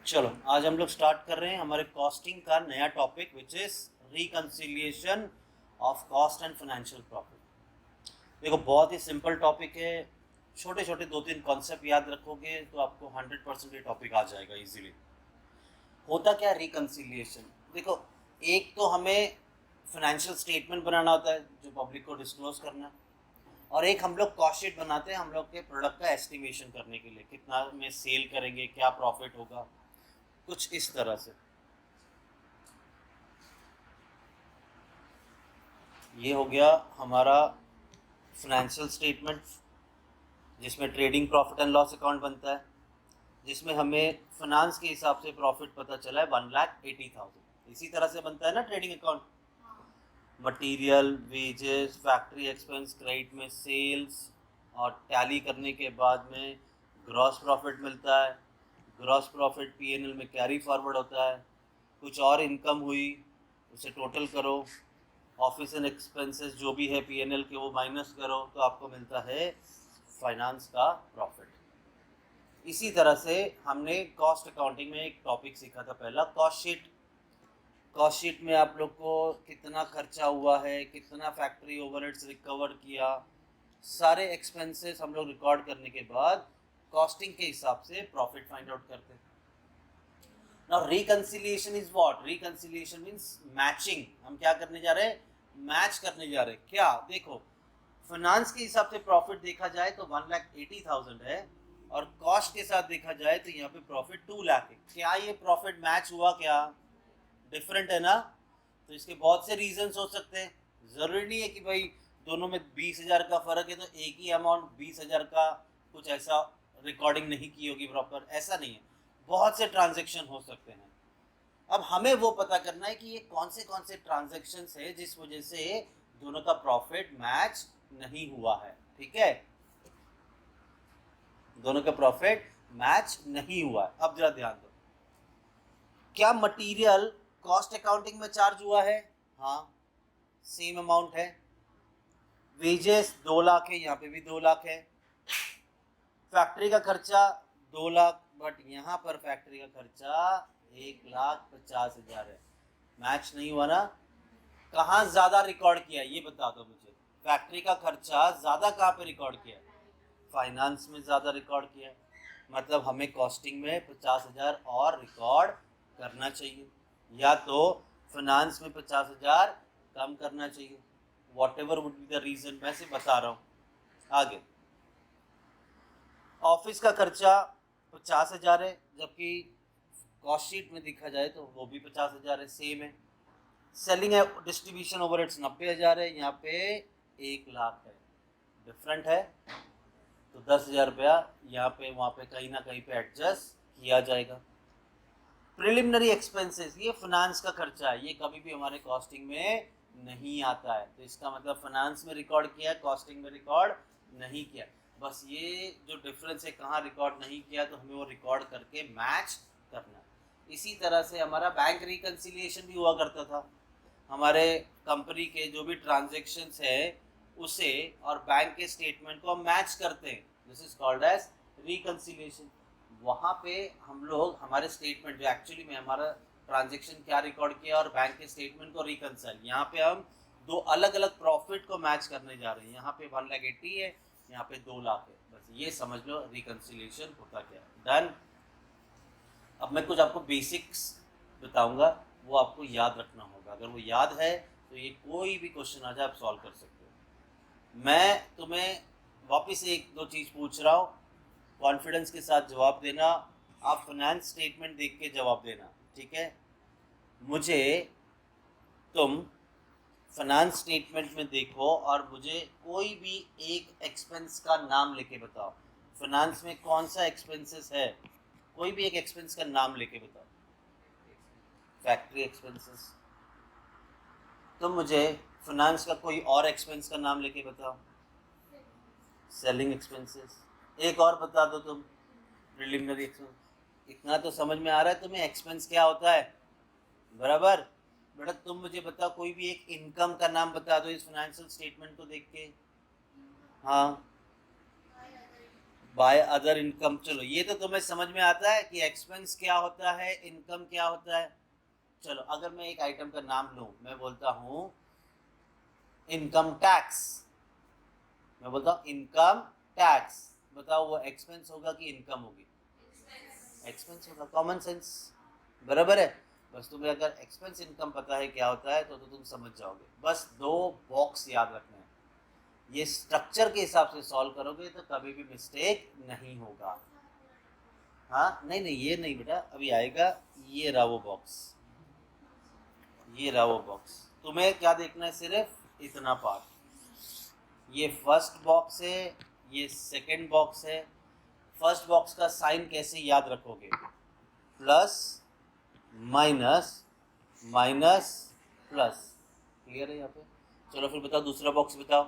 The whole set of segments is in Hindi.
चलो आज हम लोग स्टार्ट कर रहे हैं हमारे कॉस्टिंग का नया topic which is reconciliation of cost and financial profit. देखो बहुत ही सिंपल टॉपिक है, छोटे छोटे दो तीन कॉन्सेप्ट याद रखोगे तो आपको 100% ये टॉपिक आ जाएगा इजीली। होता क्या है रिकंसिलिएशन? देखो, एक तो हमें फाइनेंशियल स्टेटमेंट बनाना होता है जो पब्लिक को डिस्क्लोज करना, और एक हम लोग कॉस्ट शीट बनाते हैं हम लोग के प्रोडक्ट का एस्टिमेशन करने के लिए, कितना में सेल करेंगे, क्या प्रॉफिट होगा, कुछ इस तरह से। ये हो गया हमारा फाइनेंशियल स्टेटमेंट जिसमें trading profit and loss account बनता है, जिसमें हमें फाइनेंस के हिसाब से प्रॉफिट पता चला है 1,80,000। इसी तरह से बनता है ना trading account. Material, wages, factory expense, credit में सेल्स, और टैली करने के बाद में ग्रॉस प्रॉफिट मिलता है। ग्रॉस प्रॉफिट पीएनएल में कैरी फॉरवर्ड होता है। कुछ और इनकम हुई उसे टोटल करो, ऑफिस एंड एक्सपेंसेस जो भी है पीएनएल के वो माइनस करो, तो आपको मिलता है फाइनेंस का प्रॉफिट। इसी तरह से हमने कॉस्ट अकाउंटिंग में एक टॉपिक सीखा था पहला, कॉस्ट शीट। कॉस्ट शीट में आप लोग को कितना खर्चा हुआ है, कितना फैक्ट्री ओवरहेड्स रिकवर किया, सारे एक्सपेंसेस हम लोग रिकॉर्ड करने के बाद कॉस्टिंग के हिसाब से प्रॉफिट फाइंड आउट करते हैं। Now reconciliation is what? Reconciliation means matching. हम क्या करने जा रहे हैं? मैच करने जा रहे हैं। क्या देखो, फाइनेंस के हिसाब से प्रॉफिट देखा जाए तो 1,80,000 है, और कॉस्ट के साथ देखा जाए तो यहाँ पे प्रॉफिट 2 लाख है। क्या ये प्रॉफिट मैच हुआ? क्या डिफरेंट है ना? तो इसके बहुत से रीजंस हो सकते हैं। जरूरी नहीं है कि भाई दोनों में 20,000 का फर्क है तो एक ही अमाउंट 20,000 का कुछ ऐसा रिकॉर्डिंग नहीं की होगी प्रॉपर, ऐसा नहीं है। बहुत से ट्रांजेक्शन हो सकते हैं। अब हमें वो पता करना है कि ये कौन से ट्रांजेक्शन है जिस वजह से दोनों का प्रॉफिट मैच नहीं हुआ है। ठीक है, दोनों का प्रॉफिट मैच नहीं हुआ है। अब जरा ध्यान दो, क्या मटेरियल कॉस्ट अकाउंटिंग में चार्ज हुआ है? हाँ, सेम अमाउंट है। वेजेस 2 लाख है, यहाँ पे भी 2 लाख है। फैक्ट्री का खर्चा 2 लाख, बट यहाँ पर फैक्ट्री का खर्चा 1,50,000 है। मैच नहीं हुआ ना? कहाँ ज्यादा रिकॉर्ड किया ये बता दो मुझे। फैक्ट्री का खर्चा ज्यादा कहाँ पे रिकॉर्ड किया? फाइनेंस में ज्यादा रिकॉर्ड किया, मतलब हमें कॉस्टिंग में 50,000 और रिकॉर्ड करना चाहिए, या तो फाइनेंस में 50,000 कम करना चाहिए। Whatever would be the reason, मैं सिर्फ बता रहा हूँ। आगे, ऑफिस का खर्चा 50,000 है, जबकि कॉस्ट शीट में देखा जाए तो वो भी 50,000 है, सेम है। सेलिंग है डिस्ट्रीब्यूशन ओवरहेड्स 90,000 है, यहाँ पे 1 लाख है, डिफरेंट है। तो 10,000 रुपया यहाँ पे वहाँ पे कहीं ना कहीं पे एडजस्ट किया जाएगा। प्रिलिमिनरी एक्सपेंसेस, ये फाइनेंस का खर्चा है, ये कभी भी हमारे कॉस्टिंग में नहीं आता है। तो इसका मतलब फाइनेंस में रिकॉर्ड किया है, कॉस्टिंग में रिकॉर्ड नहीं किया। बस ये जो डिफरेंस है, कहाँ रिकॉर्ड नहीं किया तो हमें वो रिकॉर्ड करके मैच करना। इसी तरह से हमारा बैंक रिकंसिलिएशन भी हुआ करता था। हमारे कंपनी के जो भी ट्रांजेक्शन्स है उसे और बैंक के स्टेटमेंट को हम मैच करते हैं, this is called as reconciliation. वहाँ पे हम लोग हमारे स्टेटमेंट जो एक्चुअली में हमारा ट्रांजेक्शन क्या रिकॉर्ड किया और बैंक के स्टेटमेंट को रिकंसाइल, यहाँ पे हम दो अलग अलग प्रॉफिट को मैच करने जा रहे हैं। यहाँ पे 1,80,000 है, यहाँ पे 2 लाख है। बस ये समझ लो रिकंसिलिएशन होता क्या है। डन। अब मैं कुछ आपको बेसिक्स बताऊंगा, वो आपको याद रखना होगा। अगर वो याद है तो ये कोई भी क्वेश्चन आ जाए आप सॉल्व कर सकते हो। मैं तुम्हें वापस एक दो चीज़ पूछ रहा हूँ, कॉन्फिडेंस के साथ जवाब देना। आप फाइनेंस स्टेटमेंट देख के जवाब देना, ठीक है? मुझे तुम फाइनेंस स्टेटमेंट में देखो और मुझे कोई भी एक एक्सपेंस का नाम लेके बताओ। फाइनेंस में कौन सा एक्सपेंसेस है? कोई भी एक एक्सपेंस का नाम लेके बताओ। Factory expenses. तुम मुझे फाइनेंस का कोई और एक्सपेंस का नाम लेके बताओ। Selling expenses. एक और बता दो तुम, प्रिलिमिनरी एक्सपेंस। इतना तो समझ में आ रहा है तुम्हें एक्सपेंस क्या होता है, बराबर? बेटा तुम मुझे बताओ कोई भी एक इनकम का नाम बता दो इस फाइनेंशियल स्टेटमेंट को देख के। हाँ, बाय अदर इनकम। चलो ये तो तुम्हें समझ में आता है कि एक्सपेंस क्या होता है, इनकम क्या होता है। चलो अगर मैं एक आइटम का नाम लूं, मैं बोलता हूं इनकम टैक्स, मैं बोलता हूं इनकम टैक्स, बताओ वो एक्सपेंस होगा कि इनकम होगी? एक्सपेंस होगा, कॉमन सेंस, बराबर है। बस तुम्हें अगर एक्सपेंस इनकम पता है क्या होता है तो तुम समझ जाओगे। बस 2 बॉक्स याद रखना है, ये स्ट्रक्चर के हिसाब से सॉल्व करोगे तो कभी भी मिस्टेक नहीं होगा। हाँ नहीं नहीं ये नहीं बेटा, अभी आएगा। ये रहा वो बॉक्स, ये रहा वो बॉक्स। तुम्हें क्या देखना है, सिर्फ इतना पार्ट। ये फर्स्ट बॉक्स है, ये सेकंड बॉक्स है। फर्स्ट बॉक्स का साइन कैसे याद रखोगे? Plus minus minus plus. Clear है यहाँ पे? चलो फिर बताओ दूसरा बॉक्स बताओ।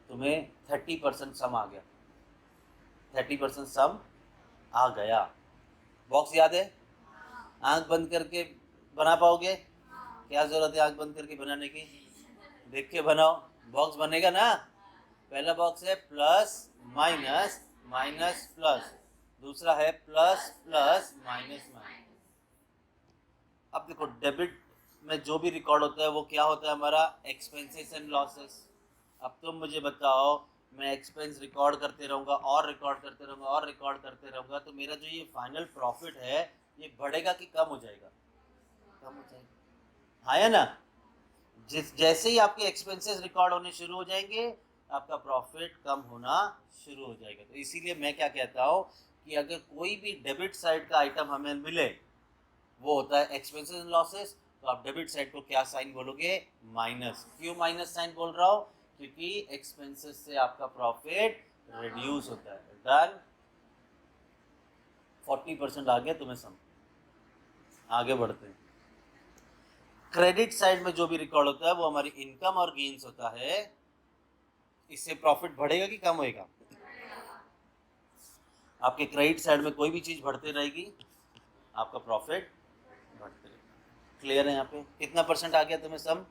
तुम्हें 30% सम आ गया, 30% सम आ गया। बॉक्स याद है? आंख बंद करके बना पाओगे? क्या जरूरत है आंख बंद करके बनाने की? देख के बनाओ, बॉक्स बनेगा ना। पहला बॉक्स है प्लस माइनस माइनस प्लस, दूसरा है प्लस प्लस माइनस माइनस। अब देखो डेबिट में जो भी रिकॉर्ड होता है वो क्या होता है हमारा? Expenses and losses. अब तुम मुझे बताओ, मैं एक्सपेंस रिकॉर्ड करते रहूँगा और रिकॉर्ड करते रहूँगा और रिकॉर्ड करते रहूँगा तो मेरा जो ये फाइनल प्रॉफिट है ये बढ़ेगा कि कम हो जाएगा? कम हो जाएगा, हाँ या ना? जैसे ही आपके एक्सपेंसेस रिकॉर्ड होने शुरू हो जाएंगे आपका प्रॉफिट कम होना शुरू हो जाएगा। तो इसीलिए मैं क्या कहता हूँ कि अगर कोई भी डेबिट साइड का आइटम हमें मिले वो होता है एक्सपेंसेस एंड लॉसेस, तो आप डेबिट साइड को क्या साइन बोलोगे? माइनस। क्यों माइनस साइन बोल रहा हूँ? क्योंकि एक्सपेंसेस से आपका प्रॉफिट रिड्यूस होता है। डन, 40% आ गया तुम्हें सम। आगे बढ़ते हैं। क्रेडिट साइड में जो भी रिकॉर्ड होता है वो हमारी इनकम और गेन्स होता है। इससे प्रॉफिट बढ़ेगा कि कम होएगा? आपके क्रेडिट साइड में कोई भी चीज बढ़ती रहेगी आपका प्रॉफिट बढ़ते रहेगा। क्लियर है? यहाँ पे कितना परसेंट आ गया तुम्हें सम?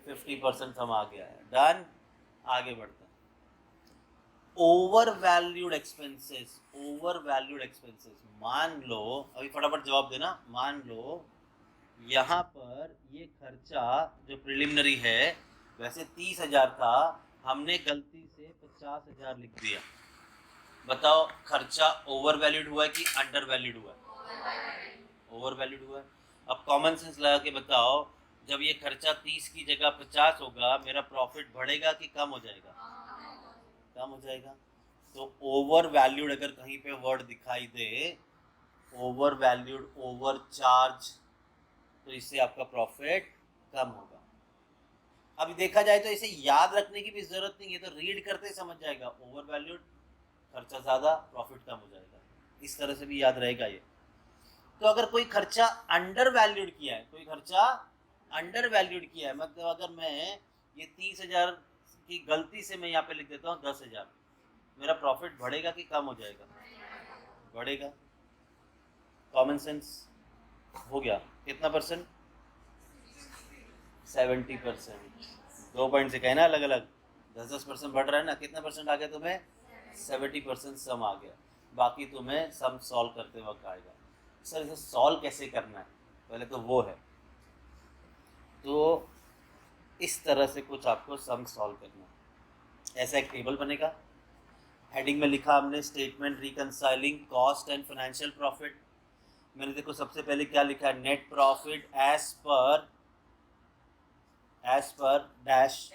50% सम आ गया है। डन, आगे बढ़ते हैं। Over valued expenses, over valued expenses. मान लो, अभी फटाफट जवाब देना, मान लो यहाँ पर ये खर्चा जो प्रिलिमिनरी है वैसे 30,000 था, हमने गलती से 50,000 लिख दिया। बताओ खर्चा ओवर वैल्यूड हुआ है कि अंडर वैल्यूड हुआ है? ओवर वैल्यूड हुआ है। अब कॉमन सेंस लगा के बताओ, जब ये खर्चा 30 की जगह 50 होगा मेरा प्रॉफिट बढ़ेगा कि कम हो जाएगा? कम हो जाएगा। तो ओवर वैल्यूड अगर कहीं पे वर्ड दिखाई दे, ओवर वैल्यूड, ओवर चार्ज, तो इससे आपका प्रॉफिट कम होगा। अभी देखा जाए तो इसे याद रखने की भी जरूरत नहीं है, तो रीड करते ही समझ जाएगा। ओवर वैल्यूड खर्चा ज्यादा, प्रॉफिट कम हो जाएगा, इस तरह से भी याद रहेगा ये। तो अगर कोई खर्चा अंडर वैल्यूड किया है, कोई खर्चा अंडर वैल्यूड किया है, मतलब अगर मैं ये 30,000 की गलती से मैं यहाँ पे लिख देता हूँ 10,000, मेरा प्रॉफिट बढ़ेगा कि कम हो जाएगा? बढ़ेगा। कॉमन सेंस हो गया। कितना परसेंट? 70%। 2 पॉइंट से कहना अलग अलग, 10% बढ़ रहा है ना। कितना परसेंट आ गया तुम्हें? 70% सम आ गया। बाकी तुम्हें सम सॉल्व करते वक्त आएगा। सर इसे सॉल्व कैसे करना है, पहले तो वो है। तो इस तरह से कुछ आपको सम सॉल्व करना है। ऐसा एक टेबल बनेगा, हेडिंग में लिखा हमने statement reconciling cost and financial profit. मैंने देखो सबसे पहले क्या लिखा है? Net profit as per dash.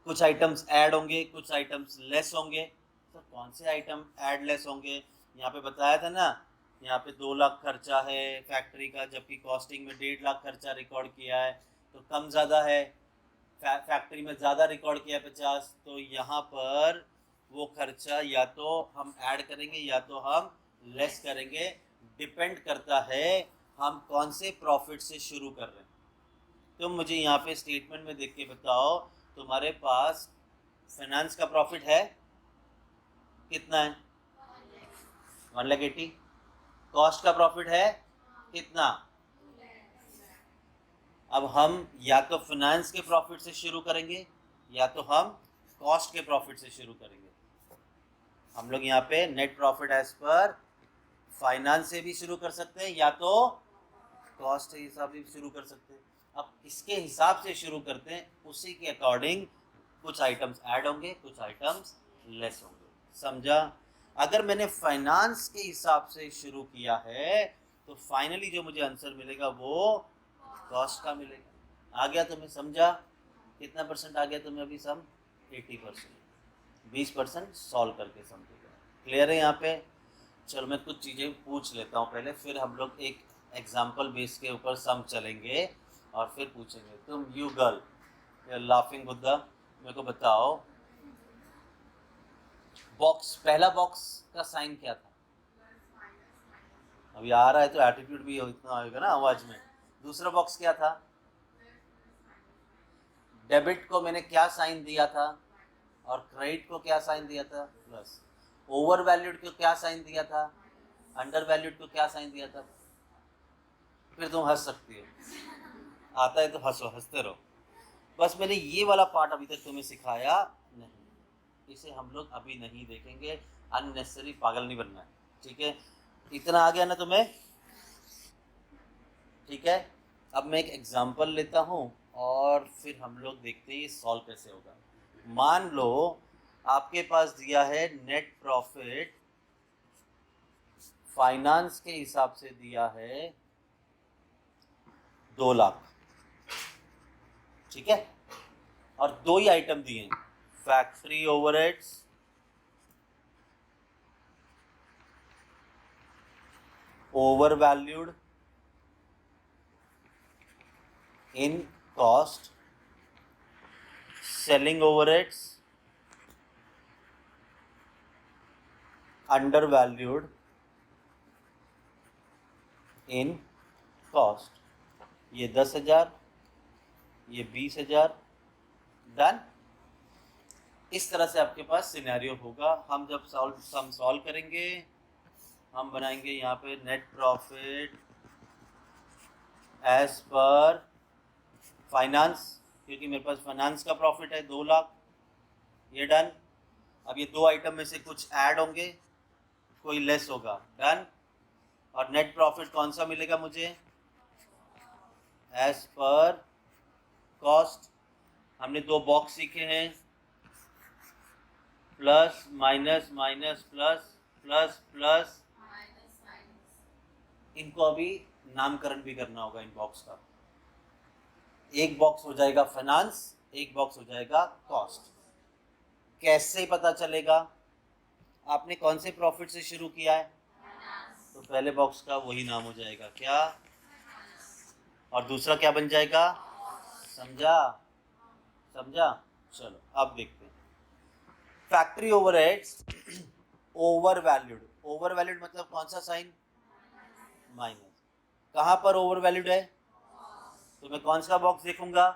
कुछ आइटम्स ऐड होंगे, कुछ आइटम्स लेस होंगे। तो कौन से आइटम ऐड लेस होंगे? यहाँ पे बताया था ना, यहाँ पे 2 लाख खर्चा है फैक्ट्री का, जबकि कॉस्टिंग में 1.5 लाख खर्चा रिकॉर्ड किया है, तो कम ज़्यादा है। फैक्ट्री में ज़्यादा रिकॉर्ड किया है 50, तो यहाँ पर वो खर्चा या तो हम ऐड करेंगे या तो हम लेस करेंगे। डिपेंड करता है हम कौन से प्रॉफिट से शुरू कर रहे हैं। तुम मुझे यहाँ पे स्टेटमेंट में देख के बताओ, तुम्हारे पास फाइनेंस का प्रॉफिट है कितना है? 1,80,000। कॉस्ट का प्रॉफिट है कितना? अब हम या तो फाइनेंस के प्रॉफिट से शुरू करेंगे या तो हम कॉस्ट के प्रॉफिट से शुरू करेंगे। हम लोग यहाँ पे net profit as per finance से भी शुरू कर सकते हैं या तो कॉस्ट के हिसाब से शुरू कर सकते हैं। अब इसके हिसाब से शुरू करते हैं, उसी के अकॉर्डिंग कुछ आइटम्स ऐड होंगे, कुछ आइटम्स लेस होंगे। समझा? अगर मैंने फाइनेंस के हिसाब से शुरू किया है तो फाइनली जो मुझे आंसर मिलेगा वो कॉस्ट का मिलेगा। आ गया तुम्हें? समझा? कितना परसेंट आ गया तुम्हें अभी सम? 80%। 20% सॉल्व करके समझेगा। क्लियर है यहाँ पे? चलो मैं कुछ चीज़ें पूछ लेता हूँ पहले, फिर हम लोग एक एग्जाम्पल बेस के ऊपर सम चलेंगे और फिर पूछेंगे। तुम यू गर्ल लाफिंग बुद्धा, मेरे को बताओ बॉक्स, पहला बॉक्स का साइन क्या था? अभी आ रहा है तो एटीट्यूड भी इतना आएगा ना आवाज में। दूसरा बॉक्स क्या था? डेबिट को मैंने क्या साइन दिया था और क्रेडिट को क्या साइन दिया था? प्लस। ओवर वैल्यूड को क्या साइन दिया था? अंडर वैल्यूड को क्या साइन दिया था? फिर तुम हंस सकती हो, आता है तो हंसो, हंसते रहो। बस मैंने ये वाला पार्ट अभी तक तुम्हें सिखाया नहीं, इसे हम लोग अभी नहीं देखेंगे। अननेसेसरी पागल नहीं बनना है, ठीक है? इतना आ गया ना तुम्हें? ठीक है, अब मैं एक एग्जांपल लेता हूँ और फिर हम लोग देखते हैं ये सॉल्व कैसे होगा। मान लो आपके पास दिया है नेट प्रॉफिट, फाइनेंस के हिसाब से दिया है 2 लाख, ठीक है? और 2 ही आइटम दिए हैं, factory overheads over valued in cost, selling overheads under valued in cost. ये 10,000, ये 20,000। डन। इस तरह से आपके पास सिनेरियो होगा। हम जब सम सॉल्व करेंगे, हम बनाएंगे यहाँ पे net profit as per finance, क्योंकि मेरे पास फाइनेंस का प्रॉफिट है 2 लाख। ये डन। अब ये 2 आइटम में से कुछ ऐड होंगे, कोई लेस होगा। डन। और नेट प्रॉफिट कौन सा मिलेगा मुझे? As per cost. हमने 2 बॉक्स सीखे हैं, plus minus minus plus plus plus. इनको अभी नामकरण भी करना होगा इन बॉक्स का। एक बॉक्स हो जाएगा फाइनेंस, एक बॉक्स हो जाएगा कॉस्ट। कैसे पता चलेगा? आपने कौन से प्रॉफिट से शुरू किया है? तो पहले बॉक्स का वही नाम हो जाएगा क्या, और दूसरा क्या बन जाएगा? समझा? समझा? चलो अब देखते हैं। Factory overheads over valued. Over valued मतलब कौन सा साइन? माइनस। कहाँ पर ओवर वैल्यूड है? तो मैं कौन सा बॉक्स देखूंगा?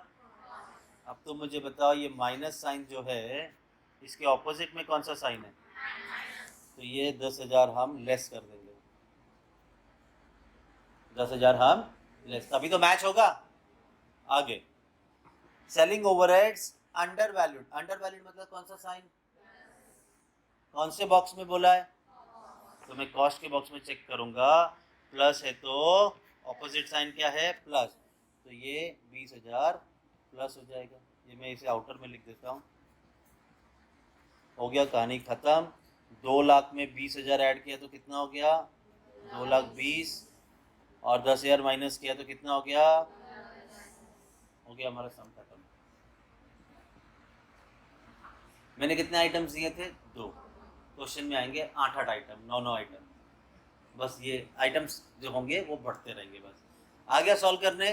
अब तो मुझे बताओ, ये माइनस साइन जो है इसके ऑपोजिट में कौन सा साइन है? तो ये 10,000 हम लेस कर देंगे। 10,000 हम लेस, तभी तो मैच होगा। आगे selling overheads under valued. Under valued मतलब कौन सा साइन? कौन से बॉक्स में बोला है? तो मैं कॉस्ट के बॉक्स में चेक करूंगा, प्लस है तो ऑपोजिट साइन क्या है? प्लस। तो ये 20,000 प्लस हो जाएगा। ये मैं इसे आउटर में लिख देता हूँ। हो गया, कहानी खत्म। 2 लाख में 20,000 ऐड किया तो कितना हो गया? 2,20,000। और 10,000 माइनस किया तो कितना हो गया? हो गया हमारा सम खत्म। मैंने कितने आइटम्स दिए थे? 2। क्वेश्चन में आएंगे 8-8 आइटम, 9-9 आइटम। बस ये आइटम्स जो होंगे वो बढ़ते रहेंगे। बस आ गया सॉल्व करने।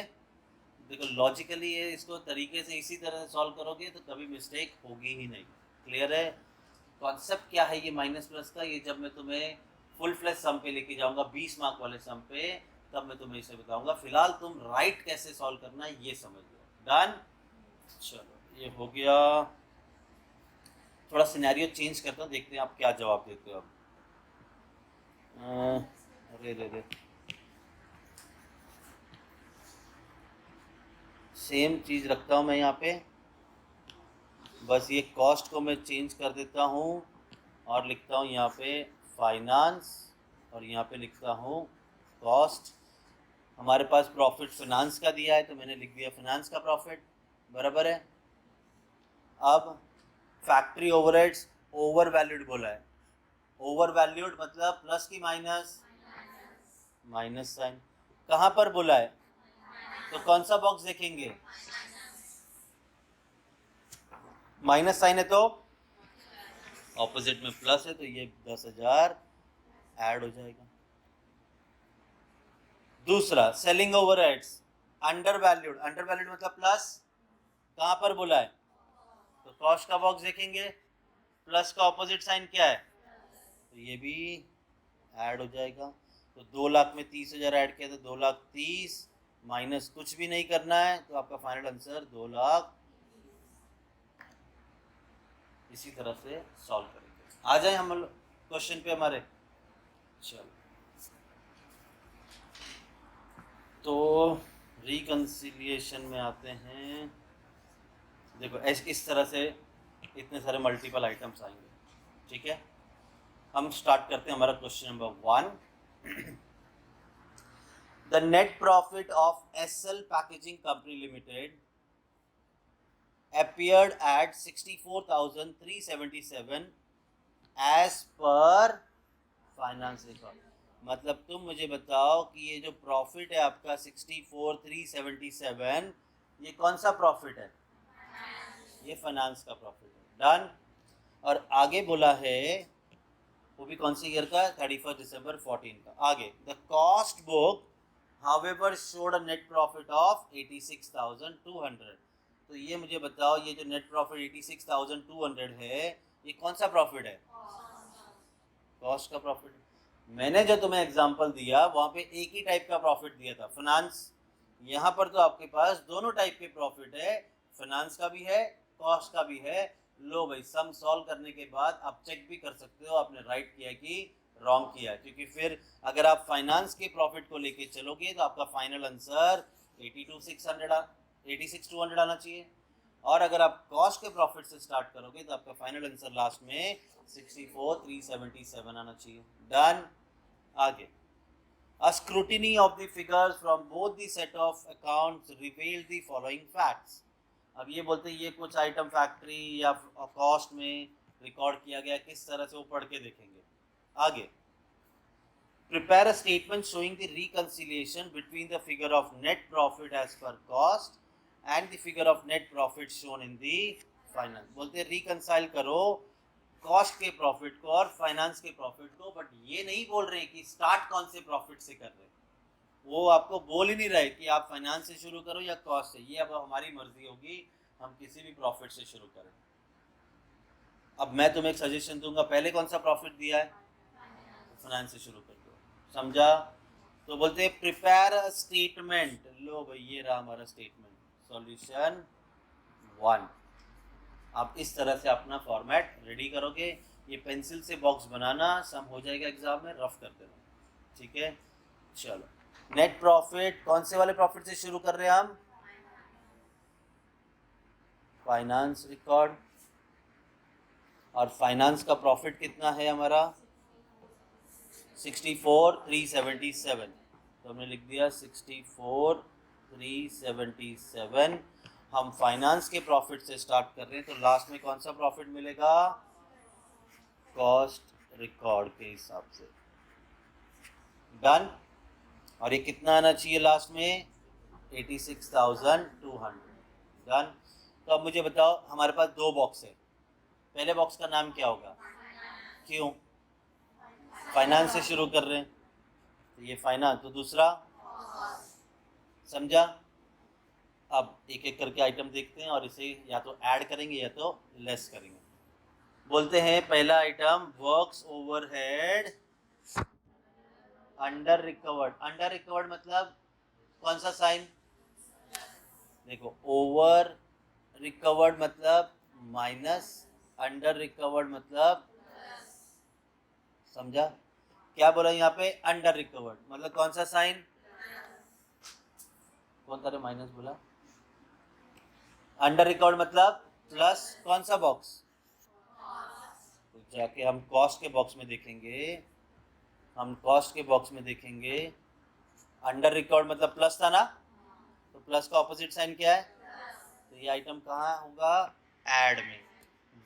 देखो लॉजिकली ये इसको तरीके से इसी तरह से सॉल्व करोगे तो कभी मिस्टेक होगी ही नहीं। क्लियर है? कॉन्सेप्ट क्या है ये माइनस प्लस का? ये जब मैं तुम्हें फुल फ्लैश सम पे लेके जाऊंगा 20 मार्क वाले सम पे, तब मैं तुम्हें इसे बताऊंगा। फिलहाल तुम राइट कैसे सॉल्व करना है ये समझ लो। डन। चलो ये हो गया। थोड़ा सिनेरियो चेंज करता हूँ, देखते हैं आप क्या जवाब देते हो। अब अरे रे सेम चीज़ रखता हूँ मैं यहाँ पे। बस ये कॉस्ट को मैं चेंज कर देता हूँ और लिखता हूँ यहाँ पे फाइनेंस और यहाँ पे लिखता हूँ कॉस्ट। हमारे पास प्रॉफिट फाइनेंस का दिया है तो मैंने लिख दिया फाइनेंस का प्रॉफिट, बराबर है। अब फैक्ट्री ओवरहेड्स ओवर वैल्यूड बोला है। ओवर वैल्यूड मतलब प्लस की माइनस, माइनस साइन। कहाँ पर बोला है तो कौन सा बॉक्स देखेंगे, माइनस साइन है तो ऑपोजिट में प्लस है तो ये 10,000 ऐड हो जाएगा। दूसरा selling overheads under valued, under valued मतलब प्लस, कहाँ पर बोला है तो कॉस्ट का बॉक्स देखेंगे, प्लस का ऑपोजिट साइन क्या है तो ये भी ऐड हो जाएगा। तो 2 लाख में 30,000 ऐड किया तो 2,30,000 माइनस कुछ भी नहीं करना है तो आपका फाइनल आंसर 2 लाख। इसी तरह से सॉल्व करेंगे। आ जाए हम क्वेश्चन पे हमारे। चलो तो रिकंसिलिएशन में आते हैं। देखो इस तरह से इतने सारे मल्टीपल आइटम्स आएंगे, ठीक है। हम स्टार्ट करते हैं हमारा question number 1। The net profit of SL packaging company limited appeared at 64,377 as per finance record. मतलब तुम मुझे बताओ कि ये जो प्रॉफिट है आपका 64,377 ये कौन सा प्रॉफिट है, ये फाइनेंस का प्रॉफिट है। डन। और आगे बोला है वो भी कौन सी ईयर का, 31 दिसंबर 14 का। आगे the cost book however showed a net profit of 86,200। तो ये मुझे बताओ ये जो नेट प्रॉफिट 86,200 है ये कौन सा प्रॉफिट है, कॉस्ट का प्रॉफिट। मैंने जो तुम्हें एग्जांपल दिया वहाँ पे एक ही टाइप का प्रॉफिट दिया था फाइनेंस, यहाँ पर तो आपके पास दोनों टाइप के प्रॉफिट है, फाइनेंस का भी है कॉस्ट का भी है। लो भाई सम सॉल्व करने के बाद आप चेक भी कर सकते हो आपने राइट किया कि रॉन्ग किया, क्योंकि फिर अगर आप फाइनेंस के प्रॉफिट को लेके चलोगे तो आपका फाइनल आंसर 86,200 आना चाहिए, और अगर आप कॉस्ट के प्रॉफिट से स्टार्ट करोगे तो आपका फाइनल आंसर लास्ट में 64,377 आना चाहिए। डन। आगे A scrutiny of the figures from both the set of accounts revealed the following facts। अब ये बोलते हैं ये कुछ आइटम फैक्ट्री या कॉस्ट में रिकॉर्ड किया गया, किस तरह से वो पढ़ के देखेंगे। आगे prepare a statement showing the reconciliation between the figure of net profit as per cost and the figure of net profit shown in the finance। बोलते हैं reconcile करो कॉस्ट के प्रॉफिट को और फाइनेंस के प्रॉफिट को, बट ये नहीं बोल रहे कि स्टार्ट कौन से प्रॉफिट से कर रहे, वो आपको बोल ही नहीं रहे कि आप फाइनेंस से शुरू करो या कॉस्ट से, ये अब हमारी मर्जी होगी हम किसी भी प्रॉफिट से शुरू करें। अब मैं तुम्हें एक सजेशन दूंगा, पहले कौन सा प्रॉफिट दिया है, फाइनेंस से शुरू कर दो, समझा। तो बोलते हैं प्रिपेयर अ स्टेटमेंट। लो भाई ये रहा हमारा स्टेटमेंट, सॉल्यूशन 1। आप इस तरह से अपना फॉर्मेट रेडी करोगे, ये पेंसिल से बॉक्स बनाना, सम हो जाएगा एग्जाम में, रफ कर देना, ठीक है। चलो नेट प्रॉफिट कौन से वाले प्रॉफिट से शुरू कर रहे हैं हम, फाइनेंस रिकॉर्ड, और फाइनेंस का प्रॉफिट कितना है हमारा 64,377, तो हमने लिख दिया 64,377। हम फाइनेंस के प्रॉफिट से स्टार्ट कर रहे हैं तो लास्ट में कौन सा प्रॉफिट मिलेगा, कॉस्ट रिकॉर्ड के हिसाब से। डन। और ये कितना आना चाहिए लास्ट में 86,200। डन। तो अब मुझे बताओ हमारे पास 2 बॉक्स है, पहले बॉक्स का नाम क्या होगा, क्यों, फाइनेंस से शुरू कर रहे हैं तो ये फाइनेंस, तो दूसरा, समझा। अब एक एक करके आइटम देखते हैं और इसे या तो ऐड करेंगे या तो लेस करेंगे। बोलते हैं पहला item works overhead under recovered. Under recovered मतलब कौन सा साइन, देखो ओवर रिकवर्ड मतलब माइनस, अंडर रिकवर्ड मतलब, समझा। क्या बोला यहाँ पे, अंडर रिकवर्ड मतलब कौन सा साइन, कौन सा माइनस बोला, अंडर रिकवर्ड मतलब प्लस कौन सा बॉक्स, तो जाके हम कॉस्ट के बॉक्स में देखेंगे, हम कॉस्ट के बॉक्स में देखेंगे अंडर रिकॉर्ड मतलब प्लस था ना, तो प्लस का ऑपोजिट साइन क्या है, तो ये आइटम कहाँ होगा, ऐड में,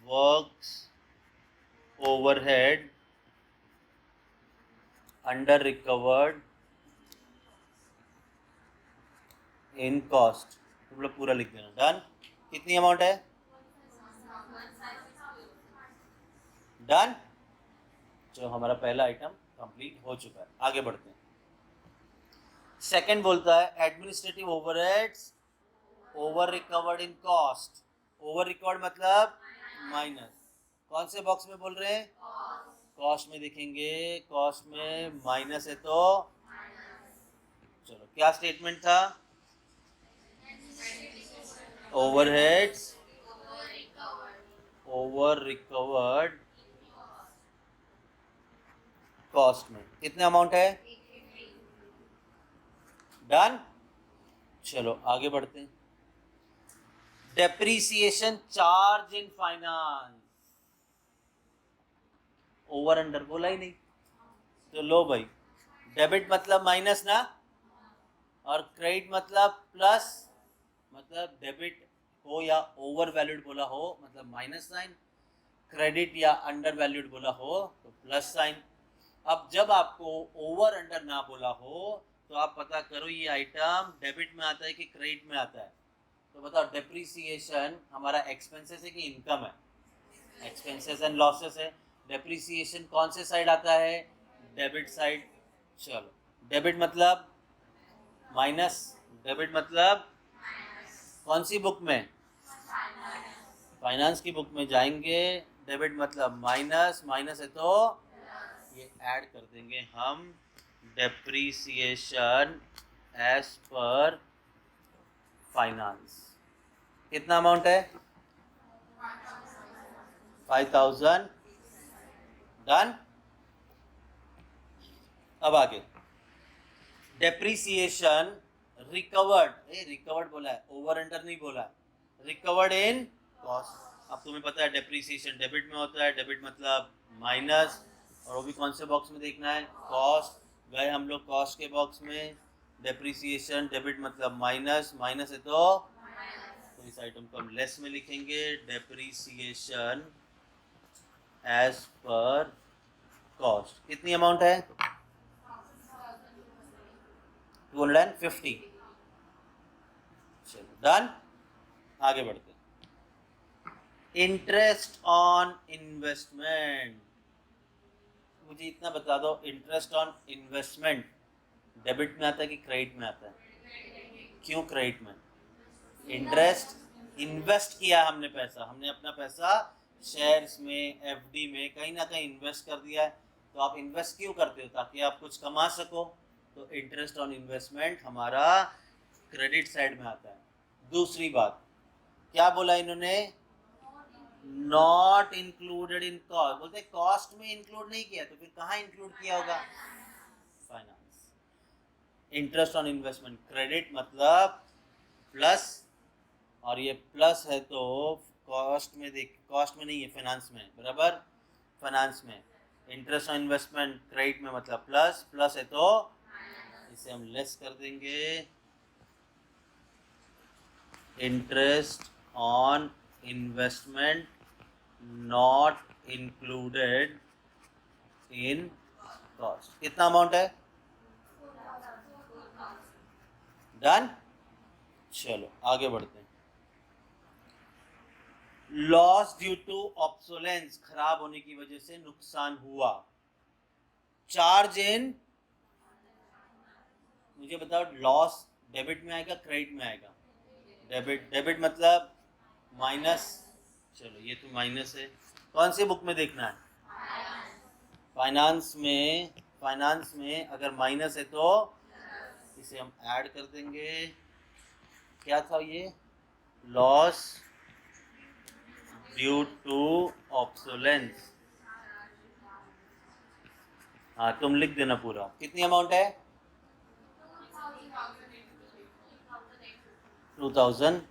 works overhead under recovered in cost, तुम लोग पूरा लिख देना। डन। कितनी अमाउंट है, डन। जो हमारा पहला आइटम कंप्लीट हो चुका है, आगे बढ़ते हैं। सेकंड बोलता है administrative overheads over recovered in cost. Over recovered मतलब माइनस, कौन से बॉक्स में बोल रहे हैं, कॉस्ट में देखेंगे, कॉस्ट में माइनस है तो चलो क्या स्टेटमेंट था, ओवरहेड्स ओवर रिकवर्ड कॉस्ट में कितने अमाउंट है, डन। चलो आगे बढ़ते हैं। Depreciation charge in finance, over under बोला ही नहीं, तो लो भाई, डेबिट मतलब माइनस ना, और क्रेडिट मतलब प्लस, मतलब डेबिट हो या ओवर वैल्यूड बोला हो मतलब माइनस साइन, क्रेडिट या अंडर वैल्यूड बोला हो तो प्लस साइन। अब जब आपको ओवर अंडर ना बोला हो तो आप पता करो ये आइटम डेबिट में आता है कि क्रेडिट में आता है, तो बताओ डेप्रीसिएशन हमारा एक्सपेंसेस है कि इनकम है, एक्सपेंसेस एंड लॉसेस है, डेप्रीसिएशन कौन से साइड आता है, डेबिट साइड। चलो डेबिट मतलब माइनस, डेबिट मतलब कौन सी बुक में, फाइनेंस की बुक में जाएंगे, डेबिट मतलब माइनस, माइनस है तो ये ऐड कर देंगे हम, डेप्रीसिएशन एज पर फाइनेंस। कितना अमाउंट है, 5000, डन। अब आगे डेप्रीसिएशन रिकवर्ड, रिकवर्ड बोला है, ओवर अंडर नहीं बोला है, रिकवर्ड इन कॉस्ट। अब तुम्हें पता है डेप्रीसिएशन डेबिट में होता है, डेबिट मतलब माइनस, और वो भी कौन से बॉक्स में देखना है, कॉस्ट। गए हम लोग कॉस्ट के बॉक्स में, डेप्रीसिएशन डेबिट मतलब माइनस, माइनस है तो इस आइटम को हम लेस में लिखेंगे, डेप्रीसिएशन एज पर कॉस्ट। कितनी अमाउंट है, 250। चलो डन, आगे बढ़ते हैं। इंटरेस्ट ऑन इन्वेस्टमेंट, मुझे इतना बता दो, इंटरेस्ट ऑन इन्वेस्टमेंट डेबिट में आता है कि क्रेडिट में आता है, क्यों क्रेडिट में, इंटरेस्ट इन्वेस्ट किया हमने पैसा, हमने अपना पैसा शेयर्स में, एफडी में कहीं ना कहीं इन्वेस्ट कर दिया है, तो आप इन्वेस्ट क्यों करते हो, ताकि आप कुछ कमा सको, तो इंटरेस्ट ऑन इन्वेस्टमेंट हमारा क्रेडिट साइड में आता है। दूसरी बात क्या बोला इन्होंने, नॉट इंक्लूडेड इन कॉस्ट, बोलते कॉस्ट में इंक्लूड नहीं किया, तो फिर कहाँ इंक्लूड किया होगा, finance. Interest on investment credit मतलब प्लस, और ये प्लस है तो कॉस्ट में देख, कॉस्ट में नहीं है, फाइनेंस में, बराबर, फाइनेंस में। इंटरेस्ट ऑन इन्वेस्टमेंट क्रेडिट में मतलब प्लस, प्लस है तो इसे हम लेस कर देंगे, interest on investment not included in cost. कितना अमाउंट है, डन। चलो आगे बढ़ते हैं। लॉस ड्यू टू ऑब्सोलेंस, खराब होने की वजह से नुकसान हुआ, चार्ज इन, मुझे बताओ लॉस डेबिट में आएगा क्रेडिट में आएगा, डेबिट, डेबिट मतलब माइनस, चलो ये तो माइनस है, कौन सी बुक में देखना है, फाइनेंस में, फाइनेंस में अगर माइनस है तो इसे हम ऐड कर देंगे, क्या था ये, लॉस ड्यू टू ऑब्सोलेंस, हाँ तुम लिख देना पूरा, कितनी अमाउंट है, 2850।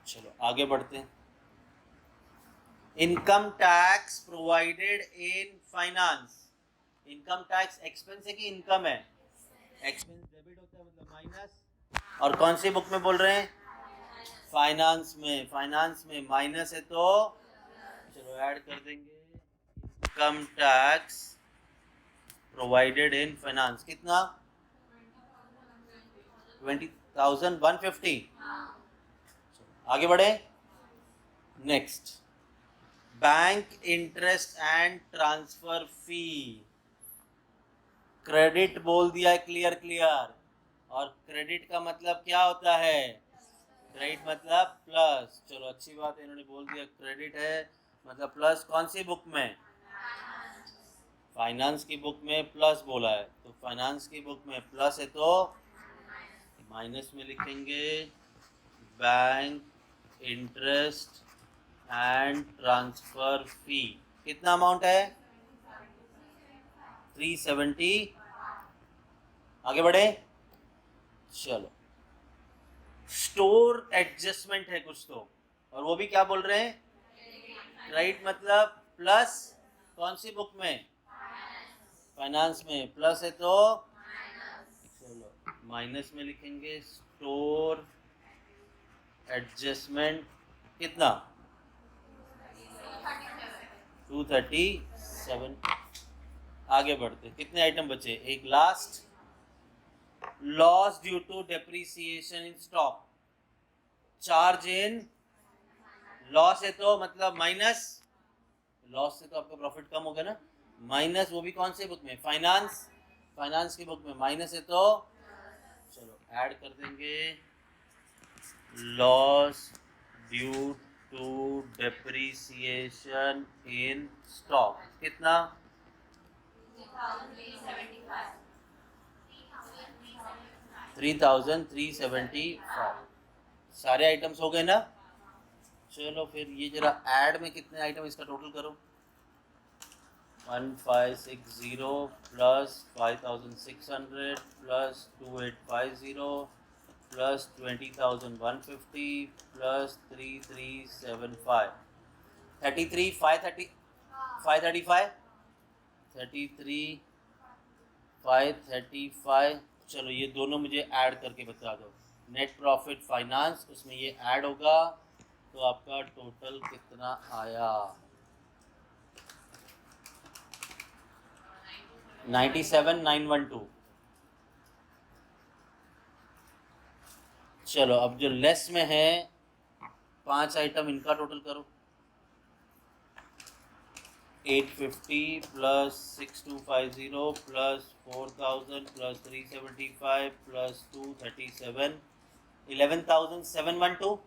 चलो आगे बढ़ते हैं। Income tax provided in finance. Income tax expense है कि इनकम है? एक्सपेंस डेबिट होता है, मतलब माइनस। और कौन सी बुक में बोल रहे हैं? फाइनेंस में। फाइनेंस में माइनस है तो चलो ऐड कर देंगे। Income tax provided in finance कितना? 20,150। आगे बढ़े। Next, bank interest and transfer fee. Credit बोल दिया है, क्लियर क्लियर। और क्रेडिट का मतलब क्या होता है? क्रेडिट मतलब प्लस। चलो अच्छी बात है, इन्होंने बोल दिया क्रेडिट है मतलब प्लस। कौन सी बुक में? फाइनेंस की बुक में प्लस बोला है, तो फाइनेंस की बुक में प्लस है तो माइनस में लिखेंगे। Bank interest and transfer fee कितना अमाउंट है? 370। आगे बढ़े। चलो, स्टोर एडजस्टमेंट है कुछ तो, और वो भी क्या बोल रहे हैं? राइट मतलब प्लस। कौन सी बुक में? फाइनेंस में प्लस है तो चलो माइनस में लिखेंगे। स्टोर एडजस्टमेंट कितना? 237। आगे बढ़ते, कितने आइटम बचे? एक last, loss due to depreciation in stock. Charge in loss है तो मतलब माइनस। लॉस से तो आपका प्रॉफिट कम होगा ना, माइनस। वो भी कौन से बुक में? फाइनेंस। फाइनेंस की बुक में माइनस है तो चलो ऐड कर देंगे। Loss due to depreciation in stock कितना? 3,375। सारे आइटम्स हो गए ना? चलो फिर ये जरा ऐड में कितने आइटम इसका टोटल करो। 1560 प्लस 5600 प्लस 2850 प्लस 20,150 प्लस 3375 33 530 535 33 535। चलो ये दोनों मुझे ऐड करके बता दो। नेट प्रॉफिट फाइनेंस, उसमें ये ऐड होगा तो आपका टोटल कितना आया? 97,912। चलो अब जो लेस में है 5 आइटम, इनका टोटल करो। 850 प्लस 6250 प्लस 4000 प्लस 375 प्लस 237 11,712।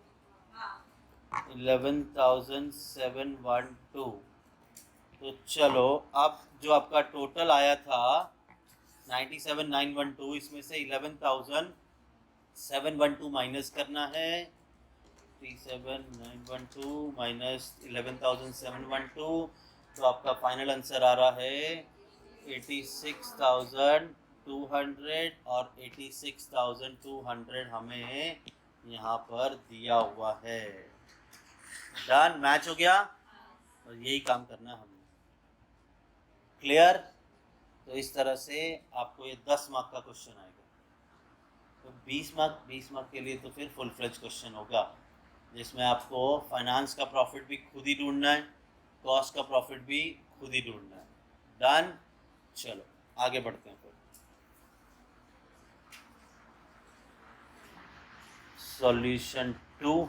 11,712। तो चलो अब जो आपका टोटल आया था 97,912, इसमें से 11,712 माइनस करना है। 37,912 माइनस 11,712, तो आपका फाइनल आंसर आ रहा है 86,200। और 86,200 हमें यहाँ पर दिया हुआ है। डन, मैच हो गया। और यही काम करना है हमने। क्लियर? तो इस तरह से आपको ये 10 मार्क का क्वेश्चन आएगा। तो 20 मार्क के लिए तो फिर फुल फ्लेज क्वेश्चन होगा, जिसमें आपको फाइनेंस का प्रॉफिट भी खुद ही ढूंढना है, कॉस्ट का प्रॉफिट भी खुद ही ढूंढना है। डन। चलो आगे बढ़ते हैं फिर। सॉल्यूशन 2।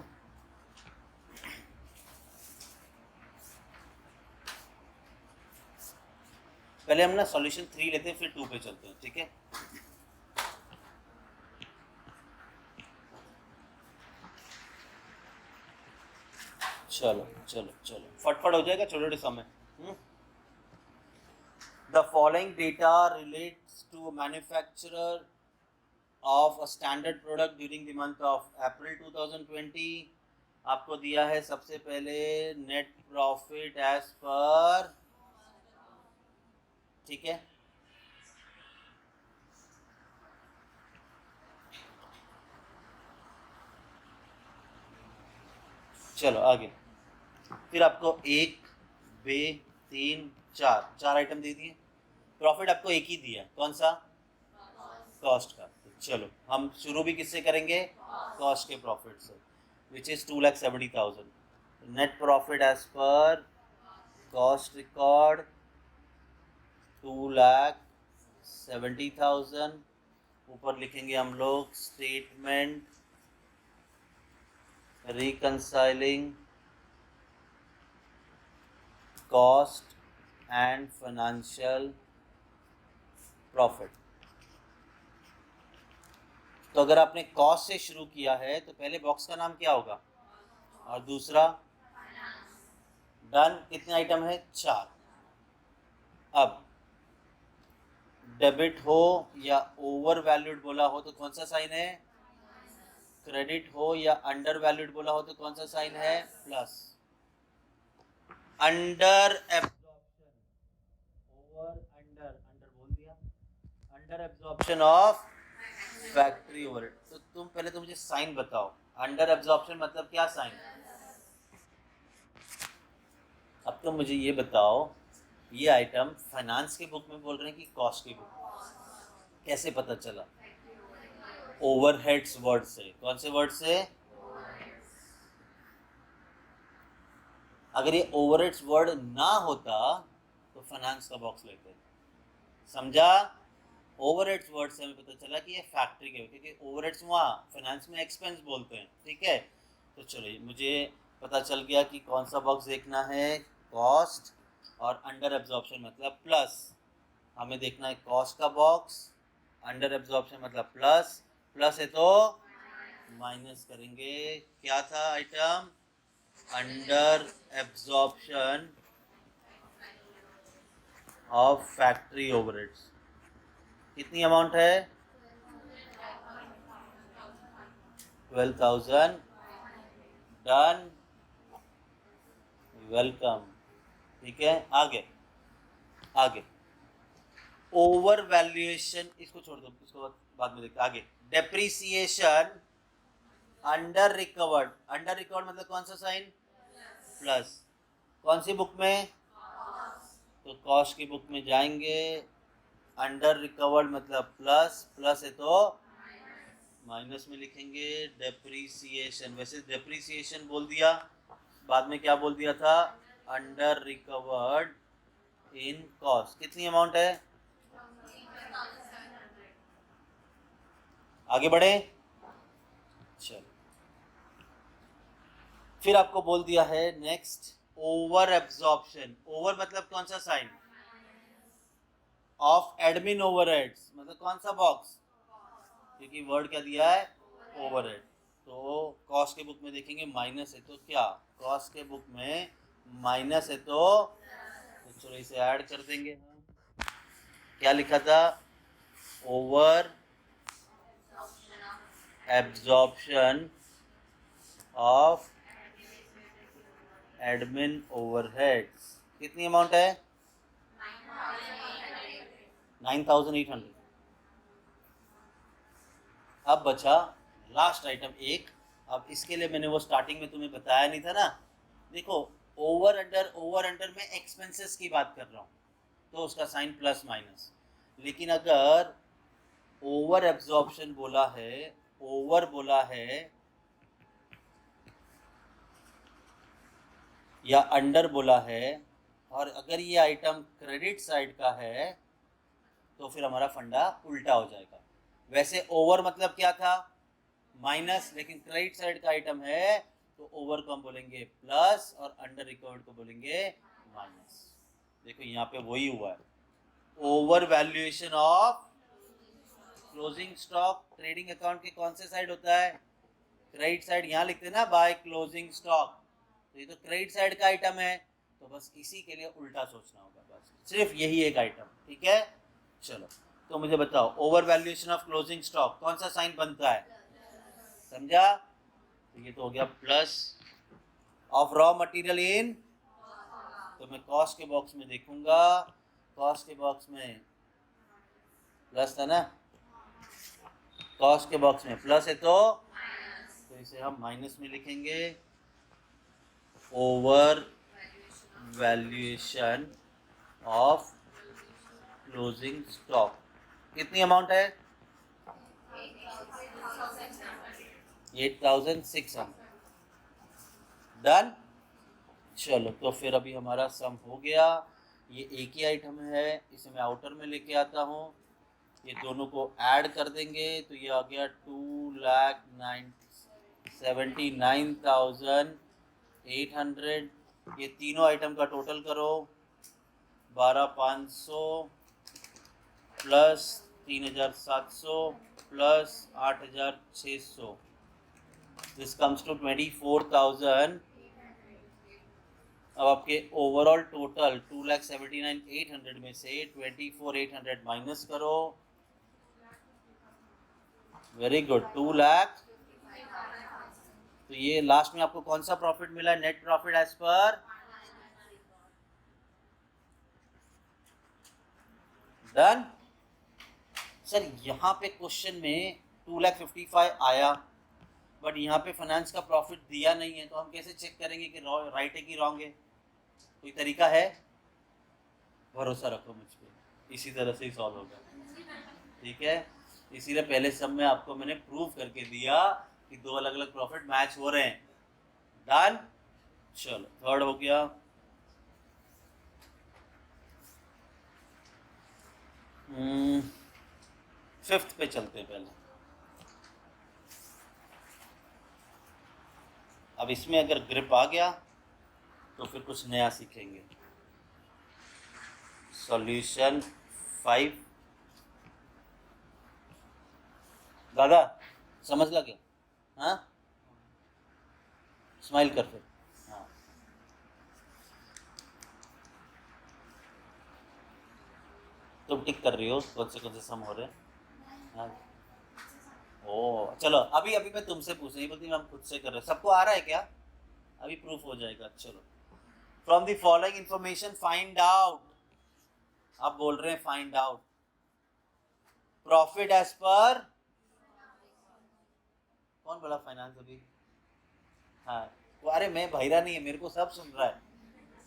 पहले हम ना सॉल्यूशन 3 लेते हैं, फिर 2 पे चलते हैं, ठीक है? चलो चलो चलो फटफट हो जाएगा, छोटे छोटे समय। The following data relates to manufacturer of a standard product during the month of April 2020। आपको दिया है सबसे पहले नेट प्रॉफिट एज पर, ठीक है? चलो आगे। फिर आपको एक, बे, तीन, चार, चार आइटम दे दिए। प्रॉफिट आपको एक ही दिया, कौन सा? कॉस्ट का। तो चलो हम शुरू भी किससे करेंगे? कॉस्ट के प्रॉफिट से, which is 2,70,000। Net profit as per cost record 2,70,000। ऊपर लिखेंगे हम लोग statement reconciling cost and financial profit. तो अगर आपने कॉस्ट से शुरू किया है तो पहले बॉक्स का नाम क्या होगा? और दूसरा डन। कितने आइटम है? चार। अब डेबिट हो या ओवर वैल्यूड बोला हो तो कौन सा साइन है? क्रेडिट हो या अंडर वैल्यूड बोला हो तो कौन सा साइन है? Plus. Under absorption, over under, under बोल दिया, under absorption of factory overhead. तो तुम पहले तो मुझे साइन बताओ, अंडर एब्जॉर्प्शन मतलब क्या साइन? अब तो मुझे ये बताओ, ये आइटम फाइनेंस की बुक में बोल रहे हैं कि कॉस्ट की बुक में? कैसे पता चला? ओवरहेड्स वर्ड से। कौन से वर्ड से? अगर ये ओवरहेड्स वर्ड ना होता तो फाइनेंस का बॉक्स लेते। समझा? ओवरहेड्स वर्ड से हमें पता चला कि ये फैक्ट्री के, क्योंकि ओवरहेड्स वहाँ फाइनेंस में एक्सपेंस बोलते हैं, ठीक है। तो चलो मुझे पता चल गया कि कौन सा बॉक्स देखना है, कॉस्ट, और अंडर एब्जॉर्प्शन मतलब प्लस। हमें देखना है कॉस्ट का बॉक्स, अंडर एब्जॉर्प्शन मतलब प्लस, प्लस है तो माइनस करेंगे। क्या था item? Under absorption of factory overheads. कितनी अमाउंट है? 12,000। Done, welcome. ठीक है, आगे आगे। ओवर वैल्यूएशन, इसको छोड़ दो, इसको बाद में देखते। आगे depreciation under recovered. Under recovered मतलब कौन सा साइन? प्लस। कौन सी बुक में? तो कॉस्ट की बुक में जाएंगे, अंडर रिकवर्ड मतलब प्लस, प्लस है तो माइनस में लिखेंगे डेप्रिसिएशन। वैसे डेप्रिसिएशन बोल दिया, बाद में क्या बोल दिया था? Under recovered in cost. कितनी अमाउंट है? आगे बढ़े। चलो, फिर आपको बोल दिया है नेक्स्ट ओवर एब्जॉर्प्शन। ओवर मतलब कौन सा साइन? ऑफ एडमिन ओवरहेड्स मतलब कौन सा बॉक्स? क्योंकि वर्ड क्या दिया है? ओवरहेड। तो कॉस्ट के बुक में देखेंगे माइनस है तो क्या? कॉस्ट के बुक में माइनस है तो चलो इसे ऐड कर देंगे हम। क्या लिखा था? Over absorption of admin overheads. कितनी अमाउंट है? 9,800। अब बचा लास्ट आइटम एक। अब इसके लिए मैंने वो स्टार्टिंग में तुम्हें बताया नहीं था ना। देखो, ओवर अंडर में एक्सपेंसेस की बात कर रहा हूँ तो उसका साइन प्लस माइनस। लेकिन अगर ओवर एब्जॉर्प्शन बोला है, ओवर बोला है या अंडर बोला है, और अगर ये आइटम क्रेडिट साइड का है तो फिर हमारा फंडा उल्टा हो जाएगा। वैसे ओवर मतलब क्या था? माइनस, लेकिन क्रेडिट साइड का आइटम है तो ओवर को हम बोलेंगे प्लस और अंडर रिकवर्ड को बोलेंगे माइनस। देखो यहाँ पे वही हुआ है। Over valuation of closing stock trading account के कौन से साइड होता है? Credit side. यहाँ लिखते हैं ना बाय क्लोजिंग स्टॉक, तो ये तो क्रेडिट साइड का आइटम है, तो बस इसी के लिए उल्टा सोचना होगा, बस सिर्फ यही एक आइटम, ठीक है। चलो, तो मुझे बताओ over valuation of closing stock कौन सा साइन बनता है? समझा? तो ये तो हो गया plus of raw material in, तो मैं कॉस्ट के बॉक्स में देखूंगा, कॉस्ट के बॉक्स में प्लस था ना, कॉस्ट के बॉक्स में प्लस है तो इसे हम माइनस में लिखेंगे। Over valuation of closing stock. कितनी अमाउंट है? 8600। डन। चलो तो फिर अभी हमारा सम हो गया। ये एक ही आइटम है, इसे मैं आउटर में लेके आता हूँ। ये दोनों को ऐड कर देंगे तो ये आ गया 2,79,800। ये तीनों आइटम का टोटल करो, 12,500 plus 3,700 plus 8,600, this comes to 24,000। अब आपके ओवरऑल टोटल 2,79,800 में से 24,800 माइनस करो। Very good, 2 lakh. तो ये लास्ट में आपको कौन सा प्रॉफिट मिला? Net profit as per done. Sir यहाँ पे क्वेश्चन में 2,55,000 आया, बट यहाँ पे फाइनेंस का प्रॉफिट दिया नहीं है, तो हम कैसे चेक करेंगे कि राइट है कि रॉन्ग है? कोई तरीका है? भरोसा रखो मुझ पे, इसी तरह से ही सॉल्व होगा। ठीक है, इसीलिए पहले सब में आपको मैंने प्रूव करके दिया कि दो अलग अलग प्रॉफिट मैच हो रहे हैं। डन। चलो थर्ड हो गया। फिफ्थ पे चलते हैं पहले। अब इसमें अगर ग्रिप आ गया तो फिर कुछ नया सीखेंगे। सॉल्यूशन 5। दादा समझ ला क्या? हाँ, स्माइल कर फिर। हाँ, तुम टिक कर रही हो कौन से सम हो रहे हैं? हाँ। ओ चलो, अभी अभी मैं तुमसे पूछ रही बोलती हम खुद से कर रहे हैं। सबको आ रहा है क्या? अभी प्रूफ हो जाएगा। चलो, from the following information find out. आप बोल रहे हैं फाइंड आउट प्रॉफिट एज पर, कौन बोला फाइनेंस अभी? हाँ, वो अरे मैं भैरा नहीं है, मेरे को सब सुन रहा है।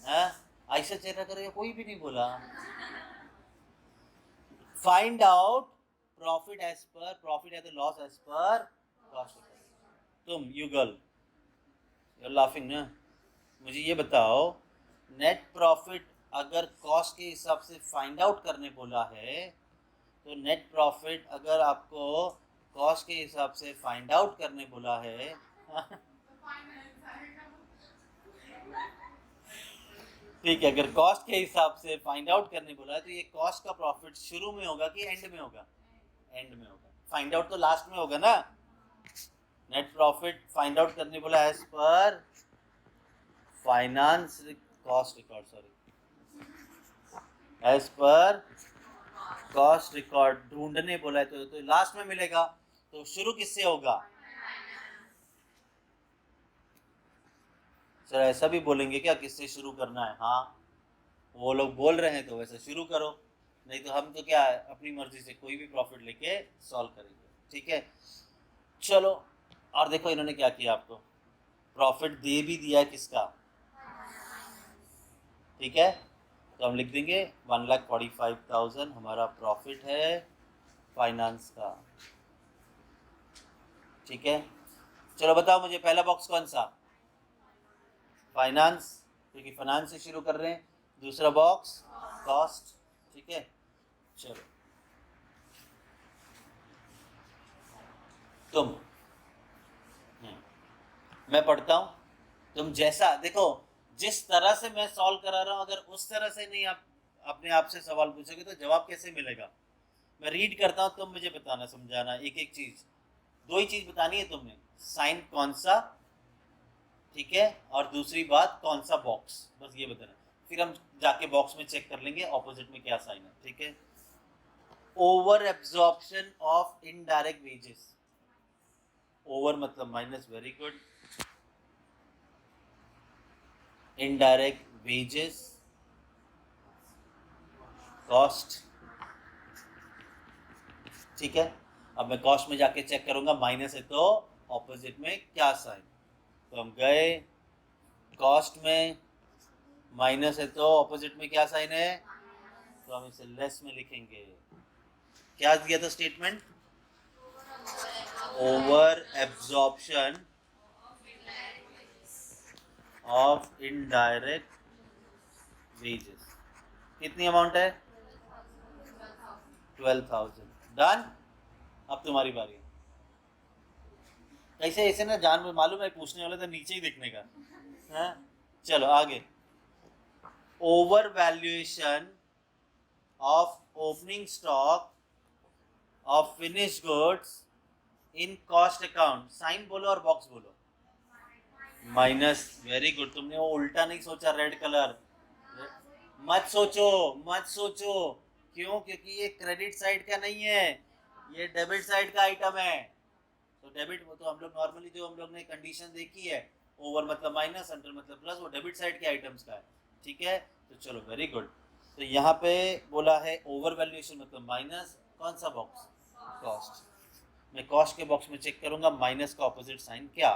हाँ, ऐसा चेहरा करेगा, कोई भी नहीं बोला। Find out profit as per, profit as loss as per cost. तुम यू गर्ल, यू लाफिंग ना। मुझे ये बताओ, नेट प्रॉफिट अगर कॉस्ट के हिसाब से फाइंड आउट करने बोला है, तो नेट प्रॉफिट अगर आपको कॉस्ट के हिसाब से फाइंड आउट करने बोला है ठीक है, अगर कॉस्ट के हिसाब से फाइंड आउट करने बोला है तो ये कॉस्ट का प्रॉफिट शुरू में होगा कि एंड में होगा? एंड में होगा। फाइंड आउट तो लास्ट में होगा ना। नेट प्रॉफिट फाइंड आउट करने बोला as per finance cost record, sorry, as per cost record ढूंढने बोला है, तो लास्ट में मिलेगा। तो शुरू किससे होगा? सर ऐसा भी बोलेंगे क्या, किससे शुरू करना है? हाँ, वो लोग बोल रहे हैं तो वैसे शुरू करो, नहीं तो हम तो क्या है, अपनी मर्जी से कोई भी प्रॉफिट लेके सॉल्व करेंगे। ठीक है, चलो। और देखो इन्होंने क्या किया, आपको प्रॉफिट दे भी दिया है किसका? ठीक है, तो हम लिख देंगे 1,45,000 हमारा प्रॉफिट है फाइनेंस का। ठीक है, चलो बताओ मुझे पहला बॉक्स कौन सा? फाइनेंस, क्योंकि फाइनेंस से शुरू कर रहे हैं। दूसरा बॉक्स कॉस्ट। ठीक है, चलो तुम मैं पढ़ता हूँ, तुम जैसा देखो, जिस तरह से मैं सॉल्व करा रहा हूँ, अगर उस तरह से नहीं आप अपने आप से सवाल पूछोगे तो जवाब कैसे मिलेगा? मैं रीड करता हूँ, तुम मुझे बताना, समझाना एक एक चीज। दो ही चीज बतानी है तुमने, साइन कौन सा, ठीक है, और दूसरी बात कौन सा बॉक्स, बस ये बताना। फिर हम जाके बॉक्स में चेक कर लेंगे ऑपोजिट में क्या साइन है। ठीक है, over absorption of indirect wages. Over मतलब minus, very good. Indirect wages cost. ठीक है, अब मैं कॉस्ट में जाके चेक करूंगा, माइनस है तो ऑपोजिट में क्या साइन। तो हम गए कॉस्ट में माइनस है तो ऑपोजिट में क्या साइन है, तो हम इसे लेस में लिखेंगे। क्या दिया था statement, over absorption of indirect wages. कितनी अमाउंट है, 12,000। डन। अब तुम्हारी बारी। कैसे ऐसे ना जान में मालूम है पूछने वाले तो नीचे ही देखने का है। चलो आगे, over valuation of opening stock of finish goods in cost account. Sign बोलो और बॉक्स बोलो। माइनस। वेरी गुड, तुमने वो उल्टा नहीं सोचा, रेड कलर मत सोचो, मत सोचो। क्यों, क्योंकि ये क्रेडिट साइड का नहीं है, ये डेबिट साइड का आइटम है। तो डेबिट वो तो हम लोग नॉर्मली जो हम लोग ने कंडीशन देखी है, ओवर मतलब माइनस, अंडर मतलब प्लस, वो डेबिट साइड के आइटम्स का है। ठीक है, तो चलो वेरी गुड। तो यहाँ पे बोला है ओवर वैल्यूएशन मतलब माइनस, कौन सा बॉक्स, कॉस्ट। मैं कॉस्ट के बॉक्स में चेक करूंगा माइनस का ऑपोजिट साइन क्या।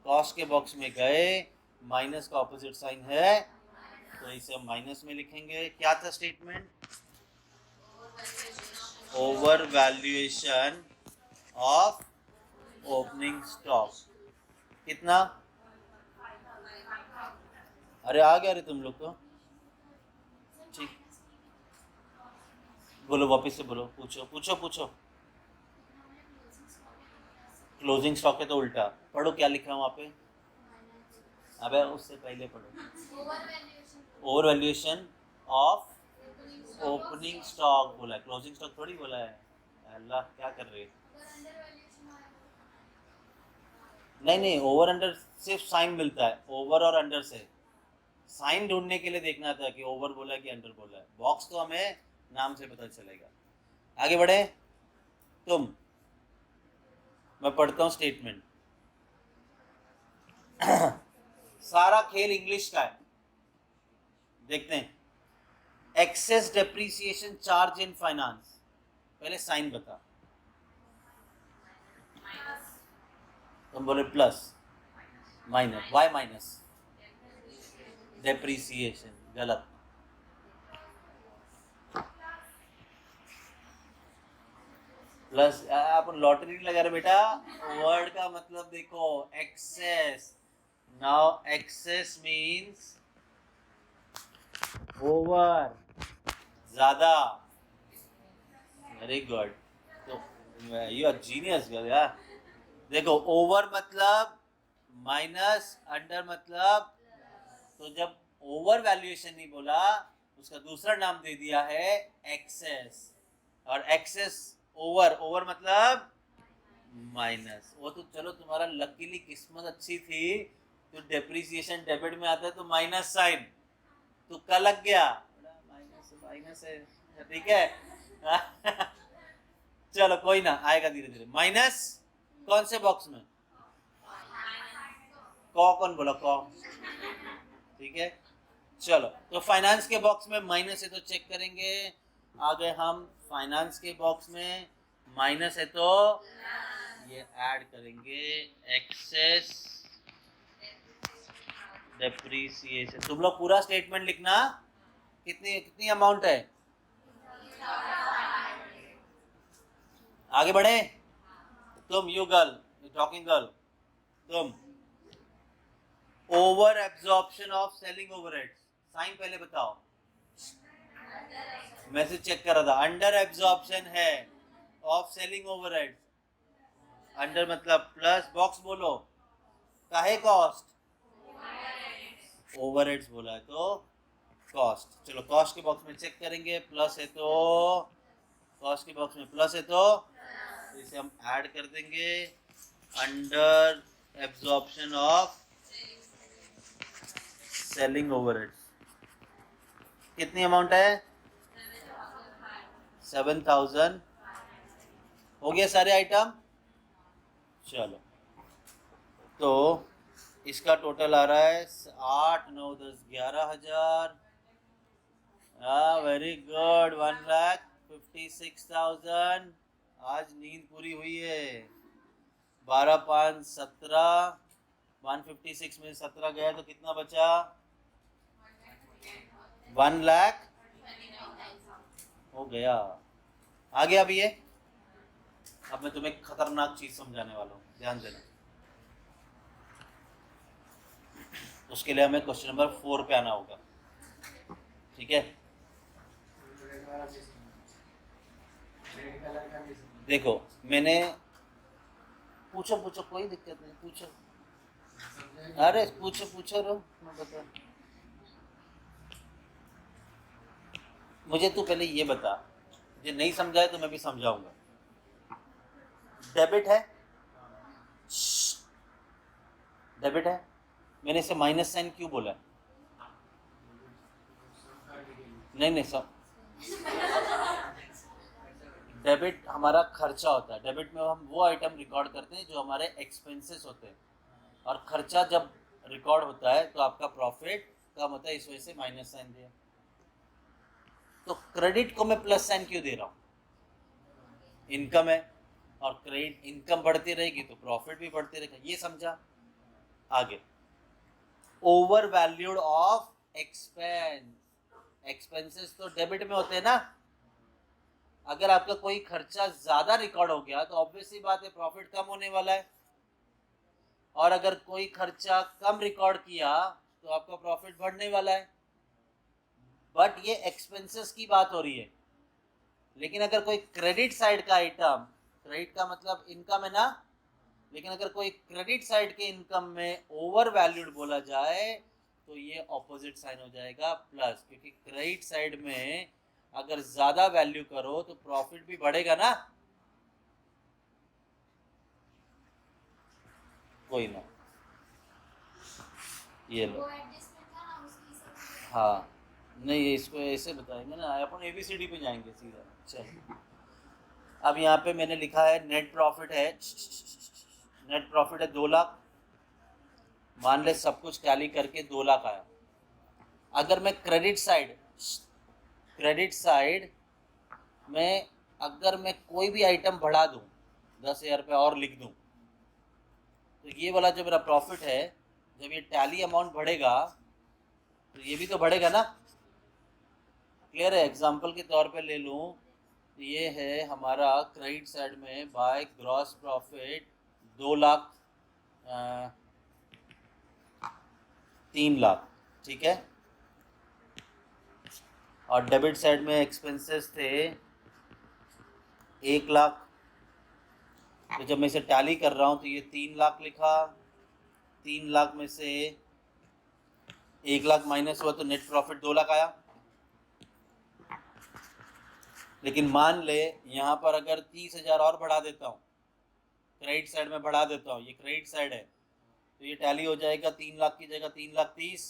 कॉस्ट के बॉक्स में गए, माइनस का ऑपोजिट साइन है तो इसे हम माइनस में लिखेंगे। क्या था statement, over valuation of opening stock. कितना, अरे आ गया रे तुम लोग तो। ठीक, बोलो वापस से बोलो, पूछो पूछो पूछो। क्लोजिंग स्टॉक है तो उल्टा पढ़ो, क्या लिखा है वहाँ पे। अबे उससे पहले पढ़ो, over valuation of opening stock बोला है, क्लोजिंग स्टॉक थोड़ी बोला है। अल्लाह क्या कर रहे हैं। नहीं नहीं, ओवर अंडर सिर्फ साइन मिलता है, ओवर और अंडर से साइन ढूंढने के लिए देखना था कि ओवर बोला है कि अंडर बोला है। बॉक्स तो हमें नाम से पता चलेगा। आगे बढ़े तुम, मैं पढ़ता हूं स्टेटमेंट। सारा खेल इंग्लिश का है, देखते हैं। Excess depreciation charge in finance, पहले साइन बता। तुम बोले plus, minus, why minus, depreciation, गलत। प्लस अपन लॉटरी नहीं लगा रहे बेटा, वर्ड का मतलब देखो, excess. Now excess means over, ज्यादा। वेरी गुड, तो यू आर जीनियस गर्ल यार। देखो ओवर मतलब माइनस, अंडर मतलब, तो जब ओवर वैल्यूएशन नहीं बोला, उसका दूसरा नाम दे दिया है एक्सेस। और एक्सेस ओवर, ओवर मतलब माइनस। वो तो चलो तुम्हारा लकीली किस्मत अच्छी थी, तो डेप्रिसिएशन डेबिट में आता है तो माइनस साइन, तुक्का लग गया, माइनस माइनस है, ठीक है। चलो कोई ना, आएगा धीरे धीरे। माइनस कौन से बॉक्स में, कौ कौन बोला, कौ, ठीक है। चलो तो फाइनेंस के बॉक्स में माइनस है तो चेक करेंगे। आ गए हम फाइनेंस के बॉक्स में, माइनस है तो ये ऐड करेंगे, एक्सेस डेप्रिसिएशन। तुम लोग पूरा स्टेटमेंट लिखना, कितनी कितनी अमाउंट है। आगे बढ़े तुम, you girl, you talking girl, तुम। Over absorption of selling overheads, sign पहले बताओ। मैसेज चेक कर रहा था, अंडर एब्जॉर्प्शन है ऑफ सेलिंग ओवरहेड्स, अंडर मतलब प्लस, बॉक्स बोलो, काहे कॉस्ट, ओवरहेड्स बोला है तो कॉस्ट। चलो कॉस्ट के बॉक्स में चेक करेंगे, प्लस है तो, कॉस्ट के बॉक्स में प्लस है तो इसे हम ऐड कर देंगे, under absorption of selling overheads. कितनी अमाउंट है, 7,000। हो गया सारे आइटम। चलो तो इसका टोटल आ रहा है 8, 9, 10, 11,000। Very good, 1,56,000। आज नींद पूरी हुई है। 12, 5, 17, 156 में 17 गया तो कितना बचा? 1 लाख हो गया। आ गया अभी ये। अब मैं तुम्हें खतरनाक चीज समझाने वाला हूँ, ध्यान देना। उसके लिए हमें क्वेश्चन नंबर 4 पे आना होगा, ठीक है? देखो मैंने पूछो पूछो, कोई दिक्कत नहीं, पूछो। अरे पूछो पूछो रो, मैं बता। मुझे तू पहले ये बता, मुझे नहीं समझाए तो मैं भी समझाऊंगा। डेबिट है, डेबिट है, मैंने इसे माइनस साइन क्यों बोला? नहीं नहीं सब, डेबिट हमारा खर्चा होता है। डेबिट में हम वो आइटम रिकॉर्ड करते हैं जो हमारे एक्सपेंसेस होते हैं, और खर्चा जब रिकॉर्ड होता है तो आपका प्रॉफिट कम होता है, इस वजह से माइनस साइन दिया। तो क्रेडिट को मैं प्लस साइन क्यों दे रहा हूँ? इनकम है, और क्रेडिट इनकम बढ़ती रहेगी तो प्रॉफिट भी बढ़ती रहेगा, ये समझा? आगे, over valued of expense, expenses तो डेबिट में होते हैं ना। अगर आपका कोई खर्चा ज्यादा रिकॉर्ड हो गया तो ऑब्वियसली बात है प्रॉफिट कम होने वाला है, और अगर कोई खर्चा कम रिकॉर्ड किया तो आपका प्रॉफिट बढ़ने वाला है। बट ये एक्सपेंसेस की बात हो रही है। लेकिन अगर कोई क्रेडिट साइड का आइटम, क्रेडिट का मतलब इनकम है ना, लेकिन अगर कोई क्रेडिट साइड के इनकम में ओवर वैल्यूड बोला जाए तो ये ऑपोजिट साइन हो जाएगा प्लस, क्योंकि क्रेडिट साइड में अगर ज्यादा वैल्यू करो तो प्रॉफिट भी बढ़ेगा ना। कोई ना, ये लो। हाँ नहीं, इसको ऐसे बताएंगे ना, अपन ABCD पे जाएंगे सीधा। चल अब यहाँ पे मैंने लिखा है नेट प्रॉफिट है, नेट प्रॉफिट है 2 लाख। मान ले सब कुछ टैली करके 2 लाख आया। अगर मैं क्रेडिट साइड में अगर मैं कोई भी आइटम बढ़ा दूं, 10,000 रुपये और लिख दूं, तो ये वाला जो मेरा प्रॉफिट है, जब ये टैली अमाउंट बढ़ेगा तो ये भी तो बढ़ेगा ना। क्लियर है? एग्जाम्पल के तौर पे ले लूं, ये है हमारा क्रेडिट साइड में by gross profit 2 lakh, 3 lakh, ठीक है? और डेबिट साइड में एक्सपेंसेस थे 1 लाख। तो जब मैं इसे टैली कर रहा हूँ तो ये 3 लाख लिखा, 3 लाख में से 1 लाख माइनस हुआ तो नेट प्रॉफिट 2 लाख आया। लेकिन मान ले यहाँ पर अगर 30,000 और बढ़ा देता हूँ, क्रेडिट साइड में बढ़ा देता हूँ, ये क्रेडिट साइड है, तो ये टैली हो जाएगा 3 लाख की जगह 3 लाख 30,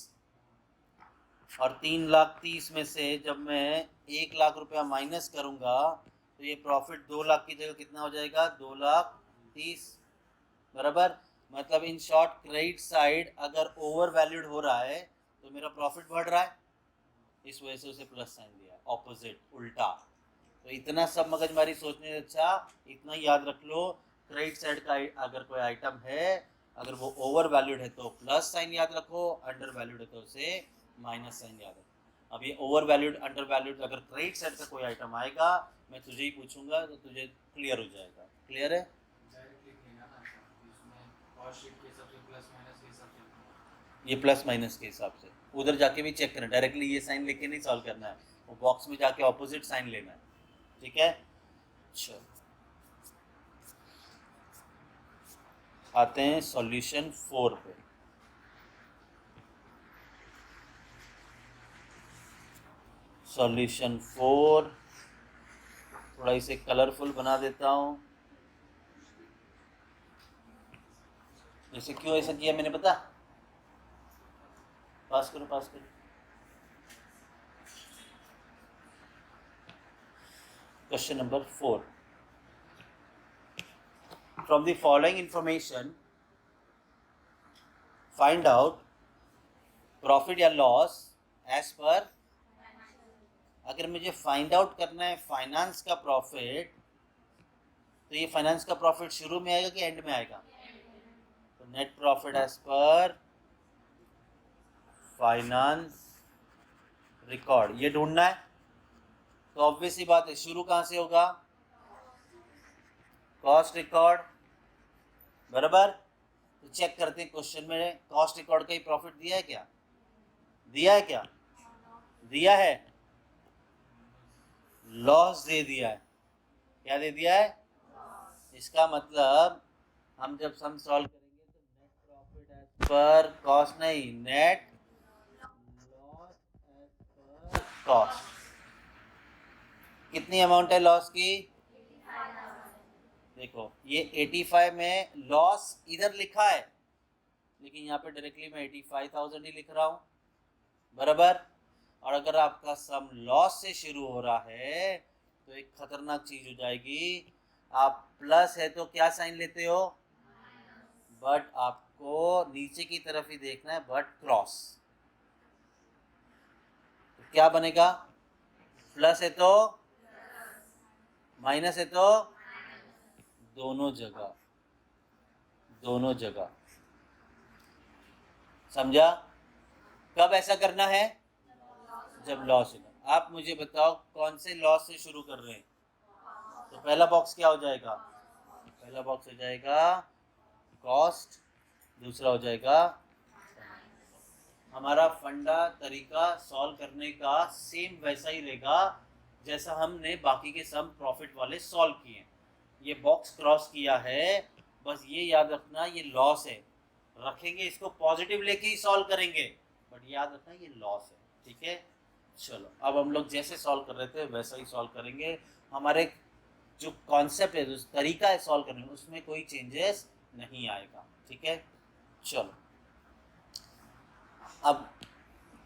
और 3 लाख 30 में से जब मैं 1 लाख रुपया माइनस करूँगा तो ये प्रॉफिट 2 लाख की जगह कितना हो जाएगा? 2 लाख 30, बराबर। मतलब इन शॉर्ट क्रेडिट साइड अगर ओवर वैल्यूड हो रहा है तो मेरा प्रॉफिट बढ़ रहा है, इस वजह से उसे प्लस साइन दिया, ऑपोजिट, उल्टा। तो इतना सब मगजमारी सोचने से अच्छा इतना याद रख लो, क्रेडिट साइड का अगर कोई आइटम है, अगर वो ओवर वैल्यूड है तो प्लस साइन याद रखो, अंडर वैल्यूड है तो उसे माइनस साइन याद रखो। अब ये ओवर वैल्यूड अंडर वैल्यूड अगर क्रेडिट साइड का कोई आइटम आएगा, मैं तुझे ही पूछूंगा तो तुझे क्लियर हो जाएगा। क्लियर है? ये प्लस माइनस के हिसाब से उधर जाके भी चेक करना, डायरेक्टली ये साइन लेके नहीं सॉल्व करना है, वो बॉक्स में जाके ऑपोजिट साइन लेना है, ठीक है? चलो आते हैं सॉल्यूशन 4 पे। सॉल्यूशन 4 थोड़ा इसे कलरफुल बना देता हूँ। जैसे क्यों ऐसा किया मैंने पता? पास करो पास करो। Question number 4, from the following information find out profit या loss as per। अगर मुझे फाइंड आउट करना है फाइनेंस का प्रॉफिट, तो ये फाइनेंस का प्रॉफिट शुरू में आएगा कि एंड में आएगा? तो net profit as per finance record ये ढूंढना है। तो ऑब्वियस ही बात है, शुरू कहाँ से होगा? कॉस्ट रिकॉर्ड, बराबर। तो चेक करते हैं क्वेश्चन में कॉस्ट रिकॉर्ड का ही प्रॉफिट दिया है क्या? दिया है क्या? दिया है। लॉस दे दिया है। क्या दे दिया है? इसका मतलब हम जब सम सॉल्व करेंगे तो net profit as per cost नहीं, net loss as per cost. कितनी अमाउंट है लॉस की? देखो ये 85 में लॉस इधर लिखा है, लेकिन यहाँ पे डायरेक्टली मैं 85,000 ही लिख रहा हूँ, बराबर। और अगर आपका सम लॉस से शुरू हो रहा है तो एक खतरनाक चीज हो जाएगी। आप प्लस है तो क्या साइन लेते हो? बट आपको नीचे की तरफ ही देखना है, बट क्रॉस। तो क्या बनेगा? प्लस है तो माइनस है तो दोनों जगह, दोनों जगह। समझा? कब ऐसा करना है? जब लॉस होगा। आप मुझे बताओ कौन से लॉस से शुरू कर रहे हैं? तो पहला बॉक्स क्या हो जाएगा? पहला बॉक्स हो जाएगा कॉस्ट, दूसरा हो जाएगा। हमारा फंडा तरीका सॉल्व करने का सेम वैसा ही रहेगा जैसा हमने बाकी के सम प्रॉफिट वाले सॉल्व किए। ये बॉक्स क्रॉस किया है, बस ये याद रखना ये लॉस है। रखेंगे इसको पॉजिटिव लेके ही सॉल्व करेंगे, बट याद रखना ये लॉस है, ठीक है। चलो अब हम लोग जैसे सॉल्व कर रहे थे वैसा ही सॉल्व करेंगे। हमारे जो कॉन्सेप्ट है, जो तरीका है सॉल्व करने में, उसमें कोई चेंजेस नहीं आएगा, ठीक है। चलो अब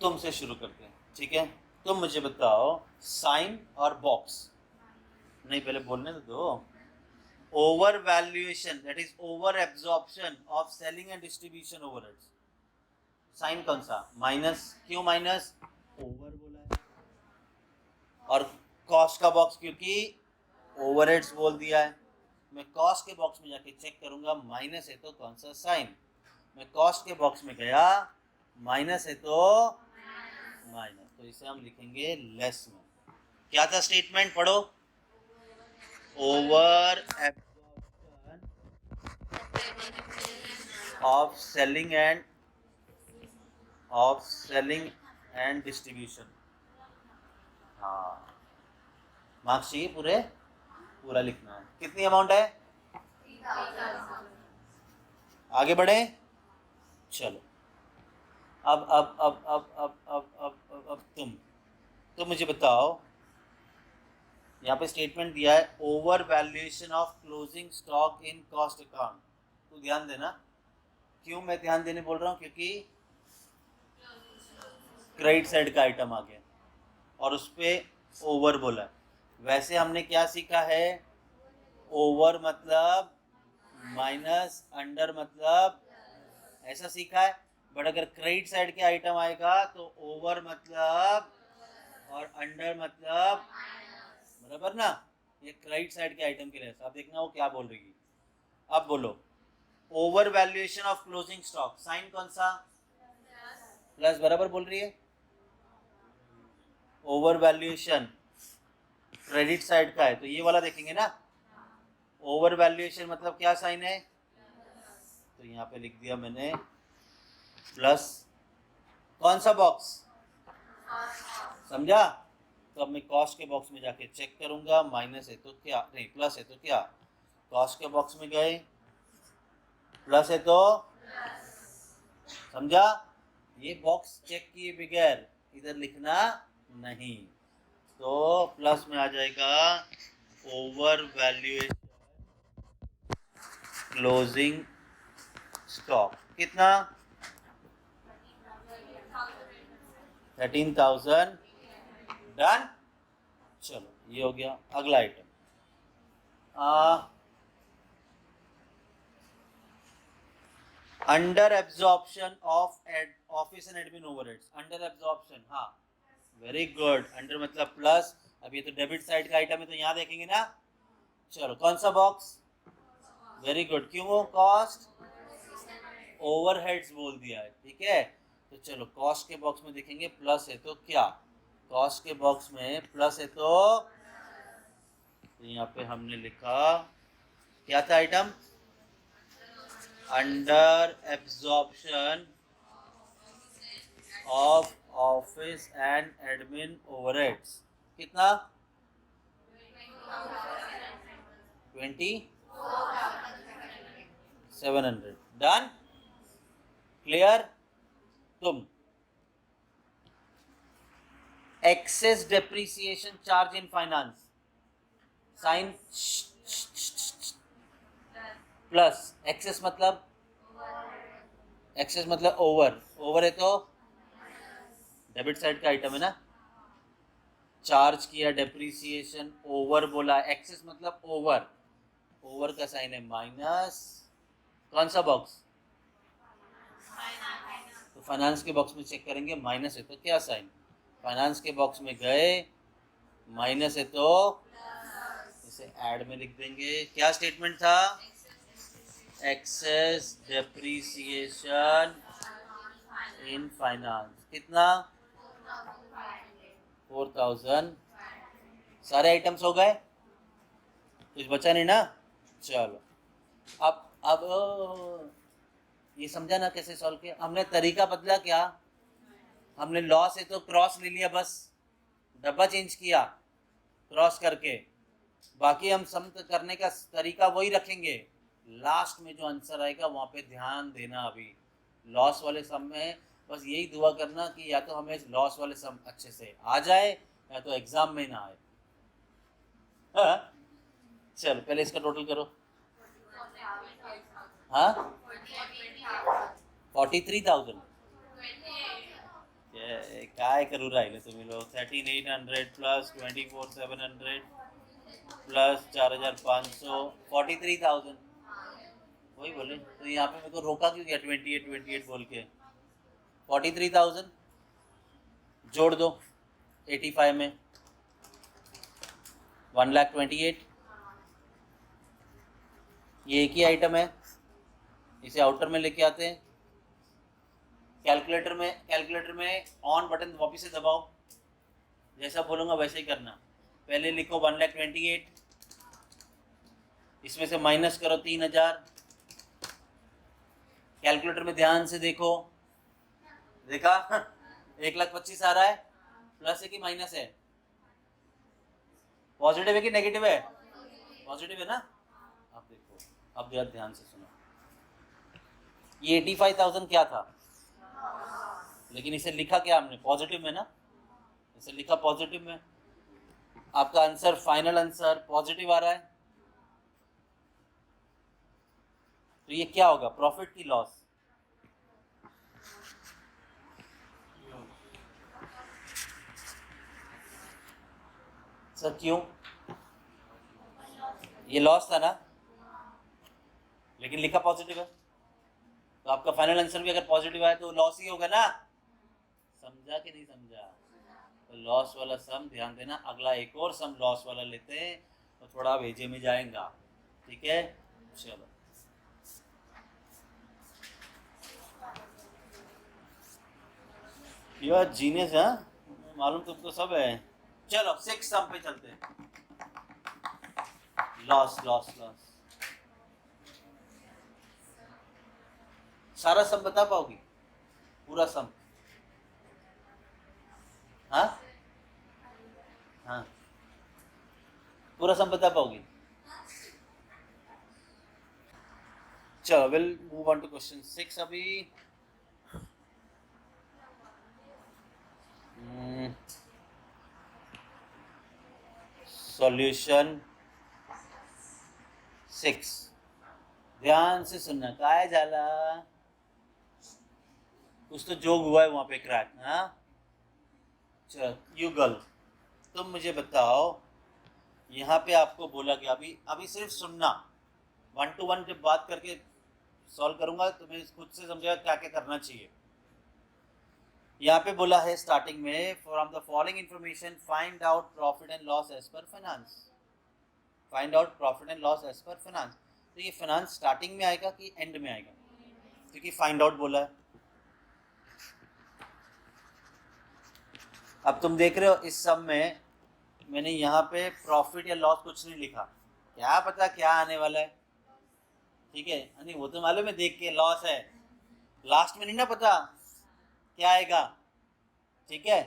तुमसे शुरू करते हैं, ठीक है। तुम मुझे बताओ साइन और बॉक्स, नहीं पहले बोलने तो दो। Over valuation that is over absorption of selling and distribution overheads. Sign कौन सा? माइनस। क्यों माइनस? ओवर बोला है। और कॉस्ट का बॉक्स क्योंकि ओवरहेड्स बोल दिया है। मैं कॉस्ट के बॉक्स में जाके चेक करूंगा, माइनस है तो कौन सा साइन। मैं कॉस्ट के बॉक्स में गया, माइनस है तो माइनस, तो इसे हम लिखेंगे लेस में। क्या था स्टेटमेंट? पढ़ो। Over absorption of selling and distribution. हाँ, मार्क्स चाहिए पूरे, पूरा लिखना है। कितनी अमाउंट है? आगे बढ़े। चलो अब तुम मुझे बताओ, यहाँ पे स्टेटमेंट दिया है over valuation of closing stock in cost account. तो ध्यान देना। क्यों मैं ध्यान देने बोल रहा हूँ? क्योंकि क्रेडिट साइड का आइटम आ गया और उस पर ओवर बोला है। वैसे हमने क्या सीखा है? ओवर मतलब माइनस, अंडर मतलब ऐसा सीखा है। बट अगर क्रेडिट साइड के आइटम आएगा तो ओवर मतलब और अंडर मतलब, बराबर ना। ये क्रेडिट साइड के आइटम के लिए। अब देखना वो क्या बोल रही है। अब बोलो over valuation of closing stock, sign कौन सा? प्लस, बराबर बोल रही है। ओवर वैल्यूएशन क्रेडिट साइड का है तो ये वाला देखेंगे ना। ओवर वैल्यूएशन मतलब क्या साइन है? तो यहाँ पे लिख दिया मैंने प्लस। कौन सा बॉक्स? समझा? तो अब मैं कॉस्ट के बॉक्स में जाके चेक करूंगा, माइनस है तो क्या, नहीं प्लस है तो क्या। कॉस्ट के बॉक्स में गए, प्लस है तो, समझा? ये बॉक्स चेक किए बगैर इधर लिखना नहीं। तो प्लस में आ जाएगा ओवर वैल्यूएशन क्लोजिंग स्टॉक। कितना? 13,000। डन। चलो ये हो गया। अगला item under absorption of office and admin overheads. Under absorption, हाँ वेरी गुड। अंडर मतलब प्लस। अब ये तो डेबिट साइड का आइटम है तो यहाँ देखेंगे ना। चलो कौन सा बॉक्स? Very good. क्यों? कॉस्ट ओवरहेड्स बोल दिया है, ठीक है। तो चलो कॉस्ट के बॉक्स में देखेंगे प्लस है तो क्या, कॉस्ट के बॉक्स में प्लस है तो यहाँ पे हमने लिखा क्या था item, under absorption of office and admin overheads, कितना 2700, डन, क्लियर। तुम excess depreciation charge in finance, sign plus, excess मतलब ओवर, ओवर है तो डेबिट साइड का आइटम है ना, चार्ज किया डेप्रिसिएशन, ओवर बोला, एक्सेस मतलब ओवर, ओवर का साइन है माइनस, कौन सा बॉक्स, तो फाइनेंस के बॉक्स में चेक करेंगे, माइनस है तो क्या साइन, फाइनेंस के बॉक्स में गए, माइनस है तो इसे ऐड में लिख देंगे, क्या स्टेटमेंट था, एक्सेस डेप्रिसिएशन इन फाइनेंस, कितना 4000, सारे आइटम्स हो गए, कुछ बचा नहीं ना, चलो अब ये समझा ना कैसे सॉल्व किया हमने, तरीका बदला क्या, हमने लॉस है तो क्रॉस ले लिया, बस डब्बा चेंज किया क्रॉस करके, बाकी हम सम करने का तरीका वही रखेंगे, लास्ट में जो आंसर आएगा वहाँ पे ध्यान देना। अभी लॉस वाले सम में बस यही दुआ करना कि या तो हमें लॉस वाले सम अच्छे से आ जाए या तो एग्जाम में ना आए। हाँ चलो पहले इसका टोटल करो, हाँ 43,000 काय करू राहिले तुम्ही लोग, 13,800 प्लस 24,700 प्लस 4,500 43,000, वही बोले तो यहाँ पे मेरे को रोका क्यों गया 28 बोल के, 43,000 जोड़ दो 85 में 1,28,000, ये एक ही आइटम है, इसे आउटर में लेके आते हैं, कैलकुलेटर में ऑन बटन वापस से दबाओ, जैसा बोलूँगा वैसे ही करना, पहले लिखो 1,28,000, इसमें से माइनस करो 3,000, कैलकुलेटर में ध्यान से देखो, देखा 1,25,000 आ रहा है, प्लस है कि माइनस है, पॉजिटिव है कि नेगेटिव है, पॉजिटिव है ना, अब देखो, अब ध्यान से सुनो, ये 85,000 क्या था, लेकिन इसे लिखा क्या हमने पॉजिटिव में ना, इसे लिखा पॉजिटिव में, आपका आंसर फाइनल आंसर पॉजिटिव आ रहा है, तो ये क्या होगा, प्रॉफिट की लॉस, सर क्यों, ये लॉस था ना, लेकिन लिखा पॉजिटिव है, तो आपका फाइनल आंसर भी अगर पॉजिटिव आया तो लॉस ही होगा ना, समझा कि नहीं समझा, तो लॉस वाला सम ध्यान देना, अगला एक और सम लॉस वाला लेते हैं तो थोड़ा भेजे में जाएगा, ठीक है। चलो यार जीनियस है, मालूम तुमको सब है। चलो 6 सम पे चलते हैं, लॉस लॉस लॉस, सारा सम बता पाओगी, पूरा सम, हाँ हाँ पूरा सम बता पाओगी, चलो will move on to question 6 अभी। सॉल्यूशन 6, ध्यान से सुनना, काय झाला, कुछ तो जोग हुआ है वहां पे क्रैक, हाँ चल युगल तुम मुझे बताओ, यहाँ पे आपको बोला गया, अभी सिर्फ सुनना, 1 to 1 जब बात करके सॉल्व करूंगा तुम्हें खुद से समझेगा क्या क्या करना चाहिए। यहाँ पे बोला है स्टार्टिंग में, from the following information find out profit and loss as per finance, find out profit and loss as per finance, तो ये फाइनेंस स्टार्टिंग में आएगा कि एंड में आएगा, क्योंकि फाइंड आउट बोला है। अब तुम देख रहे हो इस सब में मैंने यहाँ पे प्रॉफिट या लॉस कुछ नहीं लिखा, क्या पता क्या आने वाला है, ठीक है। नहीं वो तो मालूम है देख के लॉस है, लास्ट में नहीं ना पता क्या आएगा, ठीक है।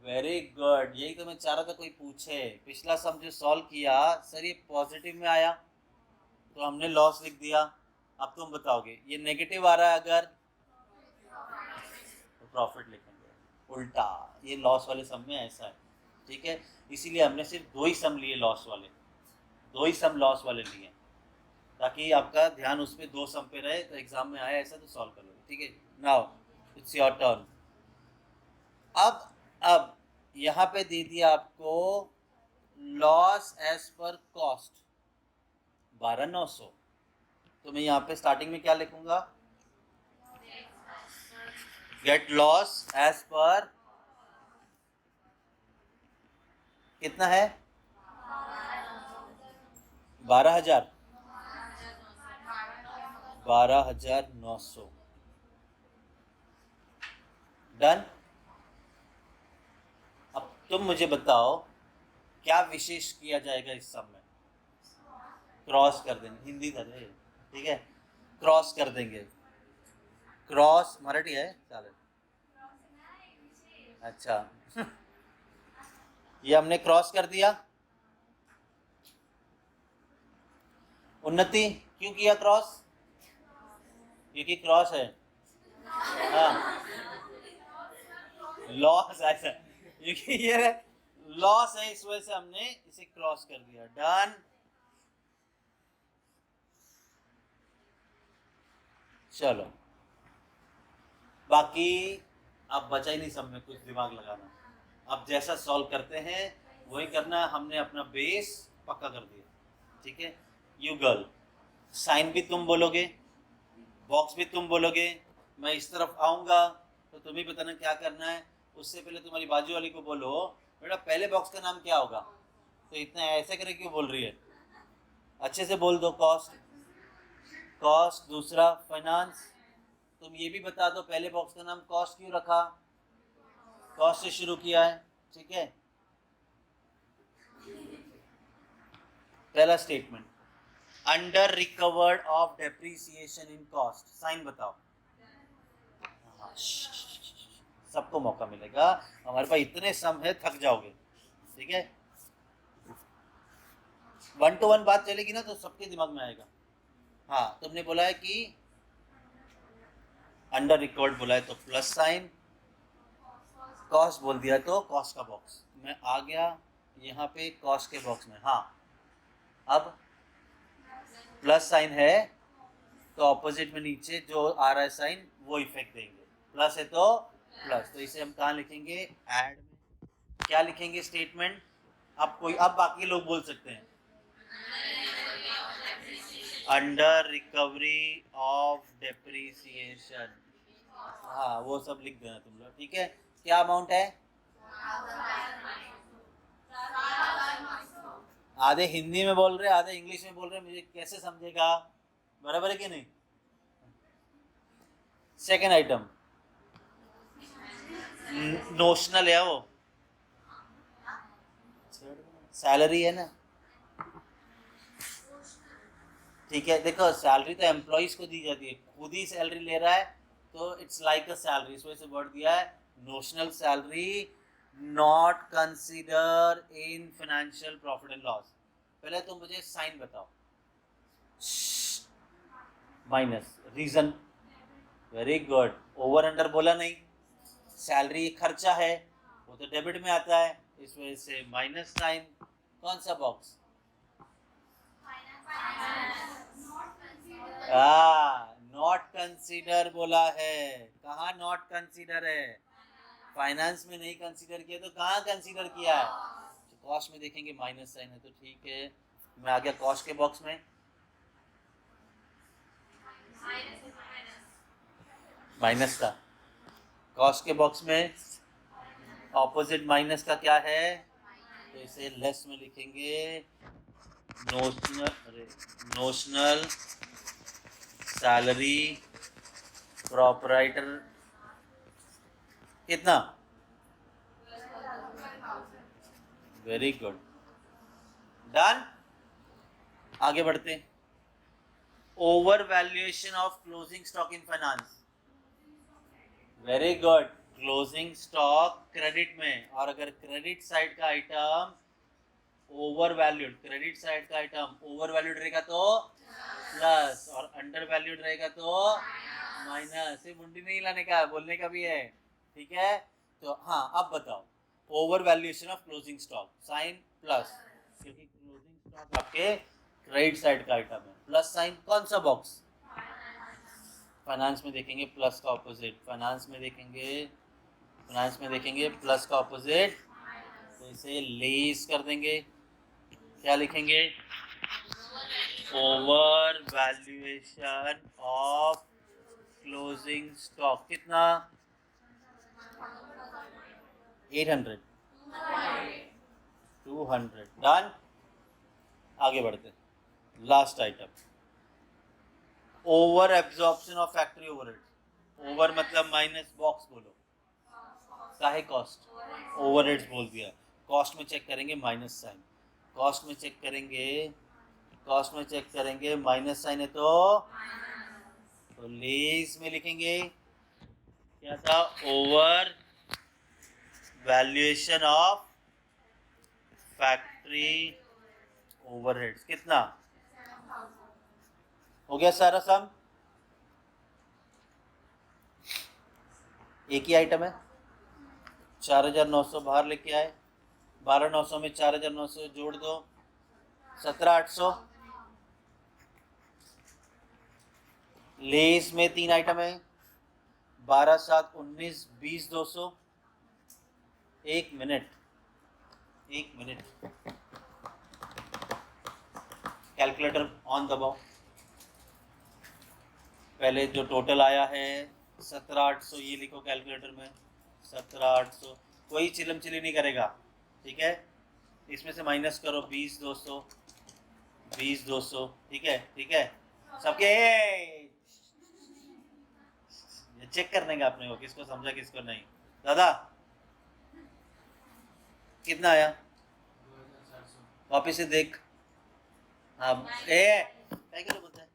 वेरी गुड, यही तो मैं चाह रहा था कोई पूछे। पिछला सम जो सॉल्व किया सर ये पॉजिटिव में आया तो हमने लॉस लिख दिया, अब तुम बताओगे ये नेगेटिव आ रहा है अगर तो प्रॉफिट लिखेंगे। उल्टा ये लॉस वाले सम में ऐसा है, ठीक है। इसीलिए हमने सिर्फ 2 ही सम लिए लॉस वाले, 2 ही सम लॉस वाले लिए, ताकि आपका ध्यान उस पर 2 सम पे रहे, तो एग्जाम में आया ऐसा तो सॉल्व कर लोगे, ठीक है। Now it's your turn. अब यहाँ पे दे दिया आपको लॉस एज पर कॉस्ट 12,900, तो मैं यहाँ पे स्टार्टिंग में क्या लिखूंगा, गेट लॉस एज पर कितना है 12,000 12,900 डन। अब तुम मुझे बताओ क्या विशेष किया जाएगा इस सब में, क्रॉस कर देंगे, हिंदी था ये, ठीक है, क्रॉस कर देंगे, क्रॉस मराठी है चालेल, अच्छा ये हमने क्रॉस कर दिया। उन्नति क्यों किया क्रॉस, क्योंकि क्रॉस है, हाँ लॉस ऐसा, क्योंकि ये लॉस है इस वजह से हमने इसे क्रॉस कर दिया, डन। चलो बाकी अब बचा ही नहीं सब में कुछ दिमाग लगाना, अब जैसा सॉल्व करते हैं वही करना, हमने अपना बेस पक्का कर दिया, ठीक है। यू गर्ल साइन भी तुम बोलोगे, बॉक्स भी तुम बोलोगे, मैं इस तरफ आऊँगा तो तुम्हें बताना क्या करना है। उससे पहले तुम्हारी बाजू वाली को बोलो बेटा पहले बॉक्स का नाम क्या होगा, तो इतना ऐसे करे क्यों बोल रही है, अच्छे से बोल दो, कॉस्ट, कॉस्ट दूसरा फाइनेंस। तुम ये भी बता दो पहले बॉक्स का नाम कॉस्ट क्यों रखा, कॉस्ट से शुरू किया है, ठीक है। पहला statement under recovered of depreciation in cost, sign बताओ, सबको मौका मिलेगा, हमारे पास इतने सम है थक जाओगे, ठीक है। 1 to 1 बात चलेगी ना तो सबके दिमाग में आएगा। हाँ तुमने बोला है कि अंडर रिकॉर्ड बोला है तो प्लस साइन, कॉस्ट बोल दिया तो कॉस्ट का बॉक्स, मैं आ गया यहाँ पे कॉस्ट के बॉक्स में, हाँ अब प्लस साइन है तो ऑपोजिट में नीचे जो आ रहा है साइन वो इफेक्ट देंगे, प्लस है तो प्लस, तो इसे हम कहाँ लिखेंगे ऐड में, क्या लिखेंगे स्टेटमेंट, अब कोई, अब बाकी लोग बोल सकते हैं अंडर रिकवरी ऑफ डेप्रिसिएशन, हाँ वो सब लिख देना तुम लोग, ठीक है। क्या अमाउंट है, आधे हिंदी में बोल रहे आधे इंग्लिश में बोल रहे, मुझे कैसे समझेगा, बराबर है कि नहीं। सेकेंड आइटम नोशनल है, वो सैलरी है ना, ठीक है। देखो सैलरी तो एम्प्लॉइज को दी जाती है, खुद ही सैलरी ले रहा है तो इट्स लाइक अ सैलरी, इस वजह से वर्ड दिया है notional salary not consider in financial profit and loss. पहले तुम मुझे साइन बताओ, minus, reason, very good, over under बोला नहीं, सैलरी खर्चा है वो तो डेबिट में आता है, इस वजह से माइनस साइन, कौन सा बॉक्स, नॉट कंसीडर बोला है, कहाँ नॉट कंसीडर है, फाइनेंस में नहीं कंसीडर किया तो कहाँ कंसीडर किया है, तो कॉस्ट में देखेंगे माइनस साइन है तो ठीक है। मैं आ गया कॉस्ट के बॉक्स में, माइनस का, कॉस्ट के बॉक्स में ऑपोजिट माइनस का क्या है, तो इसे लेस में लिखेंगे नोशनल सैलरी प्रोपराइटर कितना? Very good, done. आगे बढ़ते हैं। Over valuation of closing stock in finance. Very good, closing stock credit में, और अगर क्रेडिट साइड का item over valued, credit side का आइटम ओवर वैल्यूड रहेगा तो प्लस, और अंडर वैल्यूड रहेगा तो माइनस। ये मुंडी नहीं लाने का, बोलने का भी है, ठीक है। तो हाँ, अब बताओ, over valuation of closing stock, sign plus, क्योंकि क्लोजिंग स्टॉक आपके क्रेडिट साइड का आइटम है। प्लस साइन कौन सा बॉक्स? फाइनेंस में देखेंगे प्लस का ऑपोजिट, फाइनेंस में देखेंगे प्लस का ऑपोजिट, तो इसे लेस कर देंगे। क्या लिखेंगे? Over valuation of closing stock कितना? 800, 200, डन। आगे बढ़ते, last item, over absorption of factory overheads. Over मतलब माइनस, बॉक्स बोलो, काहे कॉस्ट, ओवरहेड्स बोल दिया। कॉस्ट में चेक करेंगे माइनस साइन, कॉस्ट में चेक करेंगे माइनस साइन है तो लेस में लिखेंगे क्या था? Over valuation of factory overheads कितना? हो गया सारा सम? एक ही आइटम है, 4900 बाहर लेके आए, 12900 में 4900 जोड़ दो, 17800। लेस में 3 आइटम है, 12 7 19 20 200। एक मिनट, कैलकुलेटर ऑन दबाओ। पहले जो टोटल आया है 17800, ये लिखो कैलकुलेटर में 17800। कोई चिलम चिली नहीं करेगा, ठीक है। इसमें से माइनस करो 20 200, ठीक है। सबके चेक करने का अपने को, किसको समझा किसको नहीं। दादा कितना आया? वापिस से देख। हाँ क्या बोलता है?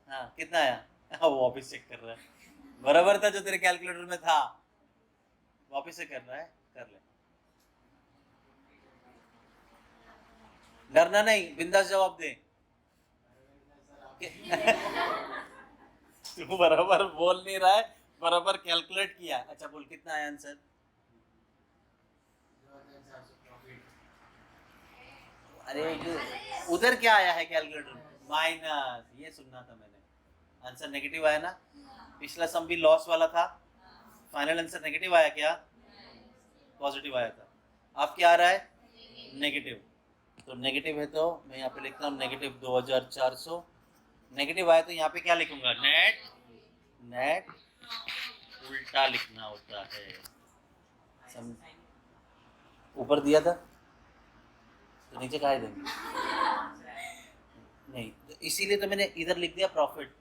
हाँ कितना आया? हाँ, वो वापिस चेक कर रहा है, बराबर था जो तेरे कैलकुलेटर में था, वापिस से कर रहा है, कर ले, डरना नहीं, बिंदास जवाब दे। तू बराबर बोल नहीं रहा है, बराबर कैलकुलेट किया। अच्छा बोल, कितना आया आंसर? अरे उधर क्या आया है कैलकुलेटर? माइनस, ये सुनना था मैंने। आंसर नेगेटिव आया ना? पिछला सम भी लॉस वाला था, फाइनल आंसर नेगेटिव आया क्या? पॉजिटिव आया था। अब क्या आ रहा है? नेगेटिव। तो नेगेटिव है तो मैं यहाँ पे लिखता हूँ नेगेटिव 2400। नेगेटिव आया तो यहाँ पे क्या लिखूंगा? नेट उल्टा लिखना होता है। ऊपर दिया था तो नीचे काहे देंगे? नहीं, तो इसीलिए तो मैंने इधर लिख दिया प्रॉफिट।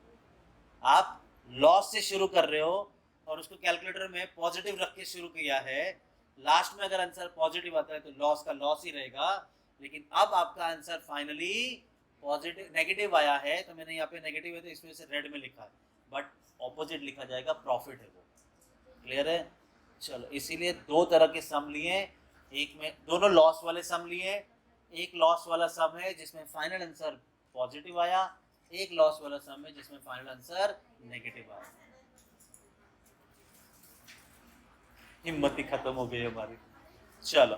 आप लॉस से शुरू कर रहे हो और उसको कैलकुलेटर में पॉजिटिव रख के शुरू किया है। लास्ट में अगर आंसर पॉजिटिव आता है तो लॉस का लॉस ही रहेगा, लेकिन अब आपका आंसर फाइनली पॉजिटिव नेगेटिव आया है, तो मैंने यहाँ पे नेगेटिव है तो इसमें से रेड में लिखा है, बट ऑपोजिट लिखा जाएगा, प्रॉफिट है वो। क्लियर है? चलो, इसीलिए दो तरह के सम लिए, एक में दोनों लॉस वाले सम लिए। एक लॉस वाला सम है जिसमें फाइनल आंसर पॉजिटिव आया, एक लॉस वाला सम है जिसमें फाइनल आंसर नेगेटिव आया। हिम्मत ही खत्म हो गई हमारी। चलो